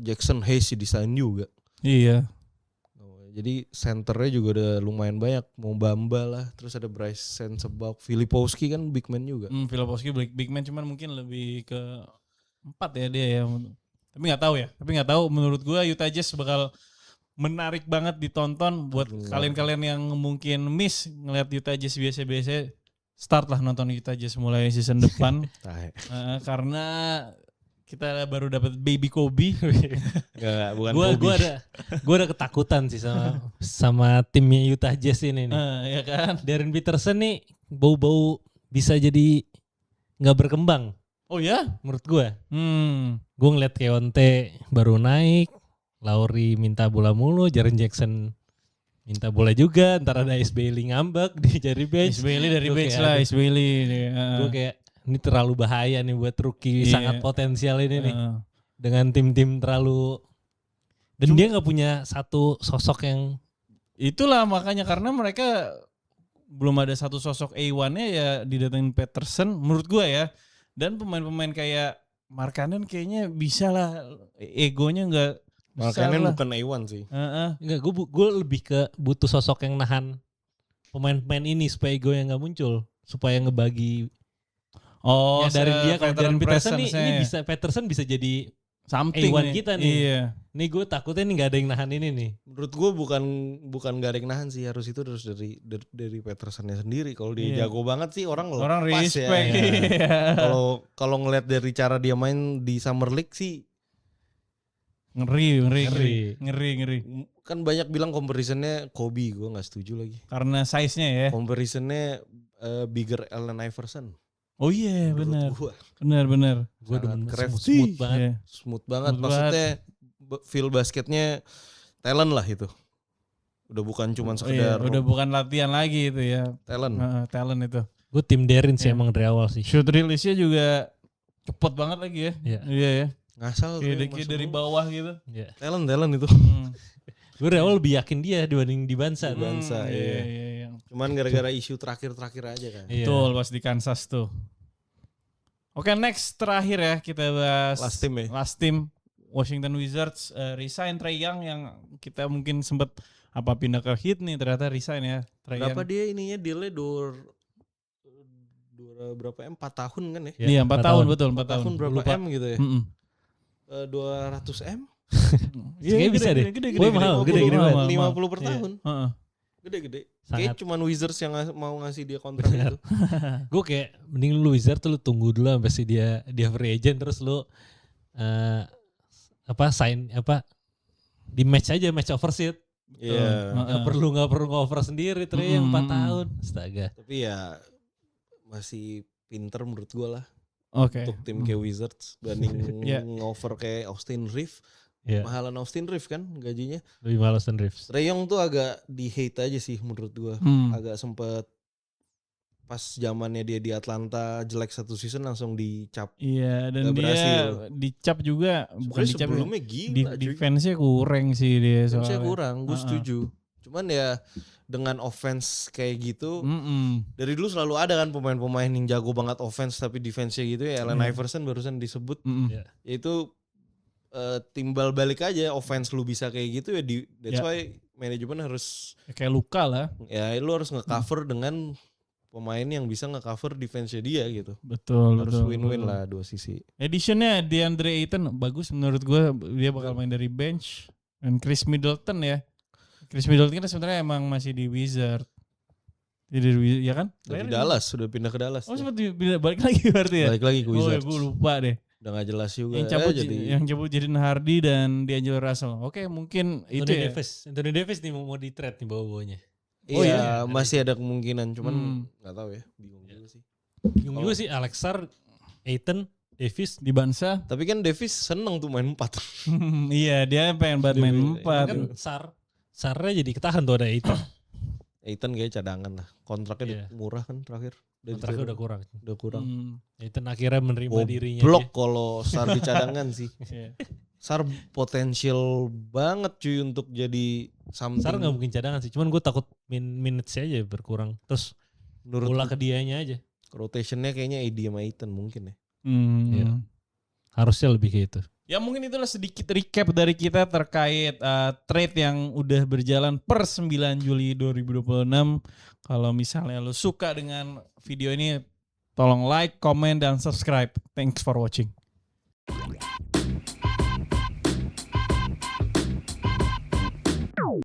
Jackson Hayes desain juga. Iya. Jadi centernya juga udah lumayan banyak. Mau Bamba lah, terus ada Bryce Sensabaugh, Filipowski kan big man juga. Filipowski big man, cuman mungkin lebih ke 4 ya dia ya. Tapi nggak tahu. Menurut gue Utah Jazz bakal menarik banget ditonton buat kalian-kalian yang mungkin miss ngeliat Utah Jazz biasa-biasa. Start lah nonton Utah Jazz mulai season depan. Karena kita baru dapat baby Kobe. Bukan Kobe. Gue ada ketakutan sih sama timnya Utah Jazz ini nih. Ya kan? Darren Peterson nih bau-bau bisa jadi nggak berkembang. Oh ya? Menurut gue. Gue ngeliat Keontae baru naik, Lowry minta bola mulu, Jaren Jackson minta bola juga, ntar ada Ice Bailey ngambek di jadi bench. Ice Bailey dari bench lah, Ice Bailey. Gue kayak ini terlalu bahaya nih buat rookie sangat potensial ini nih. Dengan tim-tim terlalu, dan dia nggak punya satu sosok yang. Itulah makanya karena mereka belum ada satu sosok A1-nya ya didatengin Peterson menurut gue ya. Dan pemain-pemain kayak Markkanen kayaknya bisa lah, egonya nggak. Markkanen bukan A1 sih. Enggak, gue lebih ke butuh sosok yang nahan pemain-pemain ini supaya egonya nggak muncul, supaya ngebagi. Oh, ya, dari dia kalau Darren Peterson ini bisa Peterson bisa jadi something A1 nih. kita nih. Iya. Nih gue takutnya nih nggak ada yang nahan ini nih. Menurut gue bukan gak ada yang nahan sih, harus dari Petersonnya sendiri. Kalau dia jago banget sih orang respect ya. Kalau ngeliat dari cara dia main di Summer League sih ngeri. Kan banyak bilang comparisonnya Kobe, gue nggak setuju lagi. Karena size-nya ya. Comparisonnya bigger Allen Iverson. Oh iya benar. Gue demen smooth banget. Yeah. Smooth banget. Maksudnya feel basketnya talent lah itu. Udah bukan cuma sekedar. Udah bukan latihan lagi itu ya. Talent itu. Gue tim Darren sih emang dari awal sih. Shoot release-nya juga cepet banget lagi ya. Iya ya. Ngasal kayak dari bawah gitu. Yeah. Talent itu. Gue dari awal lebih yakin dia dibanding di Bansa. Iya. Cuman gara-gara isu terakhir aja kan. Betul, pas di Kansas tuh. Oke, next terakhir ya kita bahas last team Washington Wizards resign Trae Young yang kita mungkin sempat pindah ke Heat nih, ternyata resign ya. Berapa dia ininya dealnya berapa 4 tahun kan ya? Iya 4 tahun betul 4 tahun. Berapa M gitu ya? 200 M? Iya bisa deh. Gede mahal. 50 per tahun. Gede. Sangat. Kayak cuman Wizards yang mau ngasih dia kontrak itu. Gue kayak mending lu Wizards tuh lu tunggu dulu sampai si dia free agent, terus lu di match overseat. Iya. Gak perlu over sendiri Trae yang 4 tahun. Astaga. Tapi ya masih pinter menurut gue lah. Untuk tim kayak Wizards banding ngover kayak Austin Reeves. Mahalan Austin Reeves kan gajinya. Lebih mahal Austin Reeves. Trae Young tuh agak di hate aja sih menurut gue. Agak sempet pas zamannya dia di Atlanta jelek satu season langsung dicap. Iya, dan dia dicap juga bukan dicap. Sebelumnya gila. Defense-nya kurang sih dia soalnya. Defense-nya kurang, gue setuju. Cuman ya dengan offense kayak gitu, dari dulu selalu ada kan pemain-pemain yang jago banget offense tapi defense-nya gitu ya. Allen Iverson barusan disebut. Yaitu timbal balik aja offense lu bisa kayak gitu ya. That's why manajemen harus kayak luka lah. Ya lu harus nge-cover dengan pemain yang bisa nge-cover defense-nya dia gitu. Betul. Harus win-win lah dua sisi. Editionnya DeAndre Ayton bagus menurut gue, dia bakal main dari bench. Dan Chris Middleton ya. Chris Middleton kan sebenarnya emang masih di Wizard. Jadi ya kan? Dari Dallas, sudah pindah ke Dallas. Oh sempat balik lagi berarti ya? Balik lagi ke Wizards. Oh ya gue lupa deh. Udah gak jelas juga. Yang cabut Jaden Hardy dan D'Angelo Russell. Oke mungkin itu ya. Anthony Davis nih mau di trade nih bawa-bawanya. Iya masih ada kemungkinan. Cuman gak tahu ya. Bingung juga sih. Bingung juga sih Alex Sarr, Ayton, Davis di Bansa. Tapi kan Davis seneng tuh main 4. Iya dia pengen banget main 4. Kan Sarrnya jadi ketahan tuh ada Ayton. Ayton kayak cadangan lah. Kontraknya murah kan terakhir. Kontraknya udah kurang. Ayton akhirnya menerima dirinya. Blok kalau Sarr di cadangan sih. Sarr potensial banget cuy untuk jadi something. Sarr gak mungkin cadangan sih. Cuman gue takut minutes aja berkurang. Terus bola ke dianya aja. Rotationnya kayaknya AD sama Aiton mungkin ya. Ya. Harusnya lebih kayak itu. Ya mungkin itulah sedikit recap dari kita terkait trade yang udah berjalan per 9 Juli 2026. Kalau misalnya lo suka dengan video ini, tolong like, comment, dan subscribe. Thanks for watching.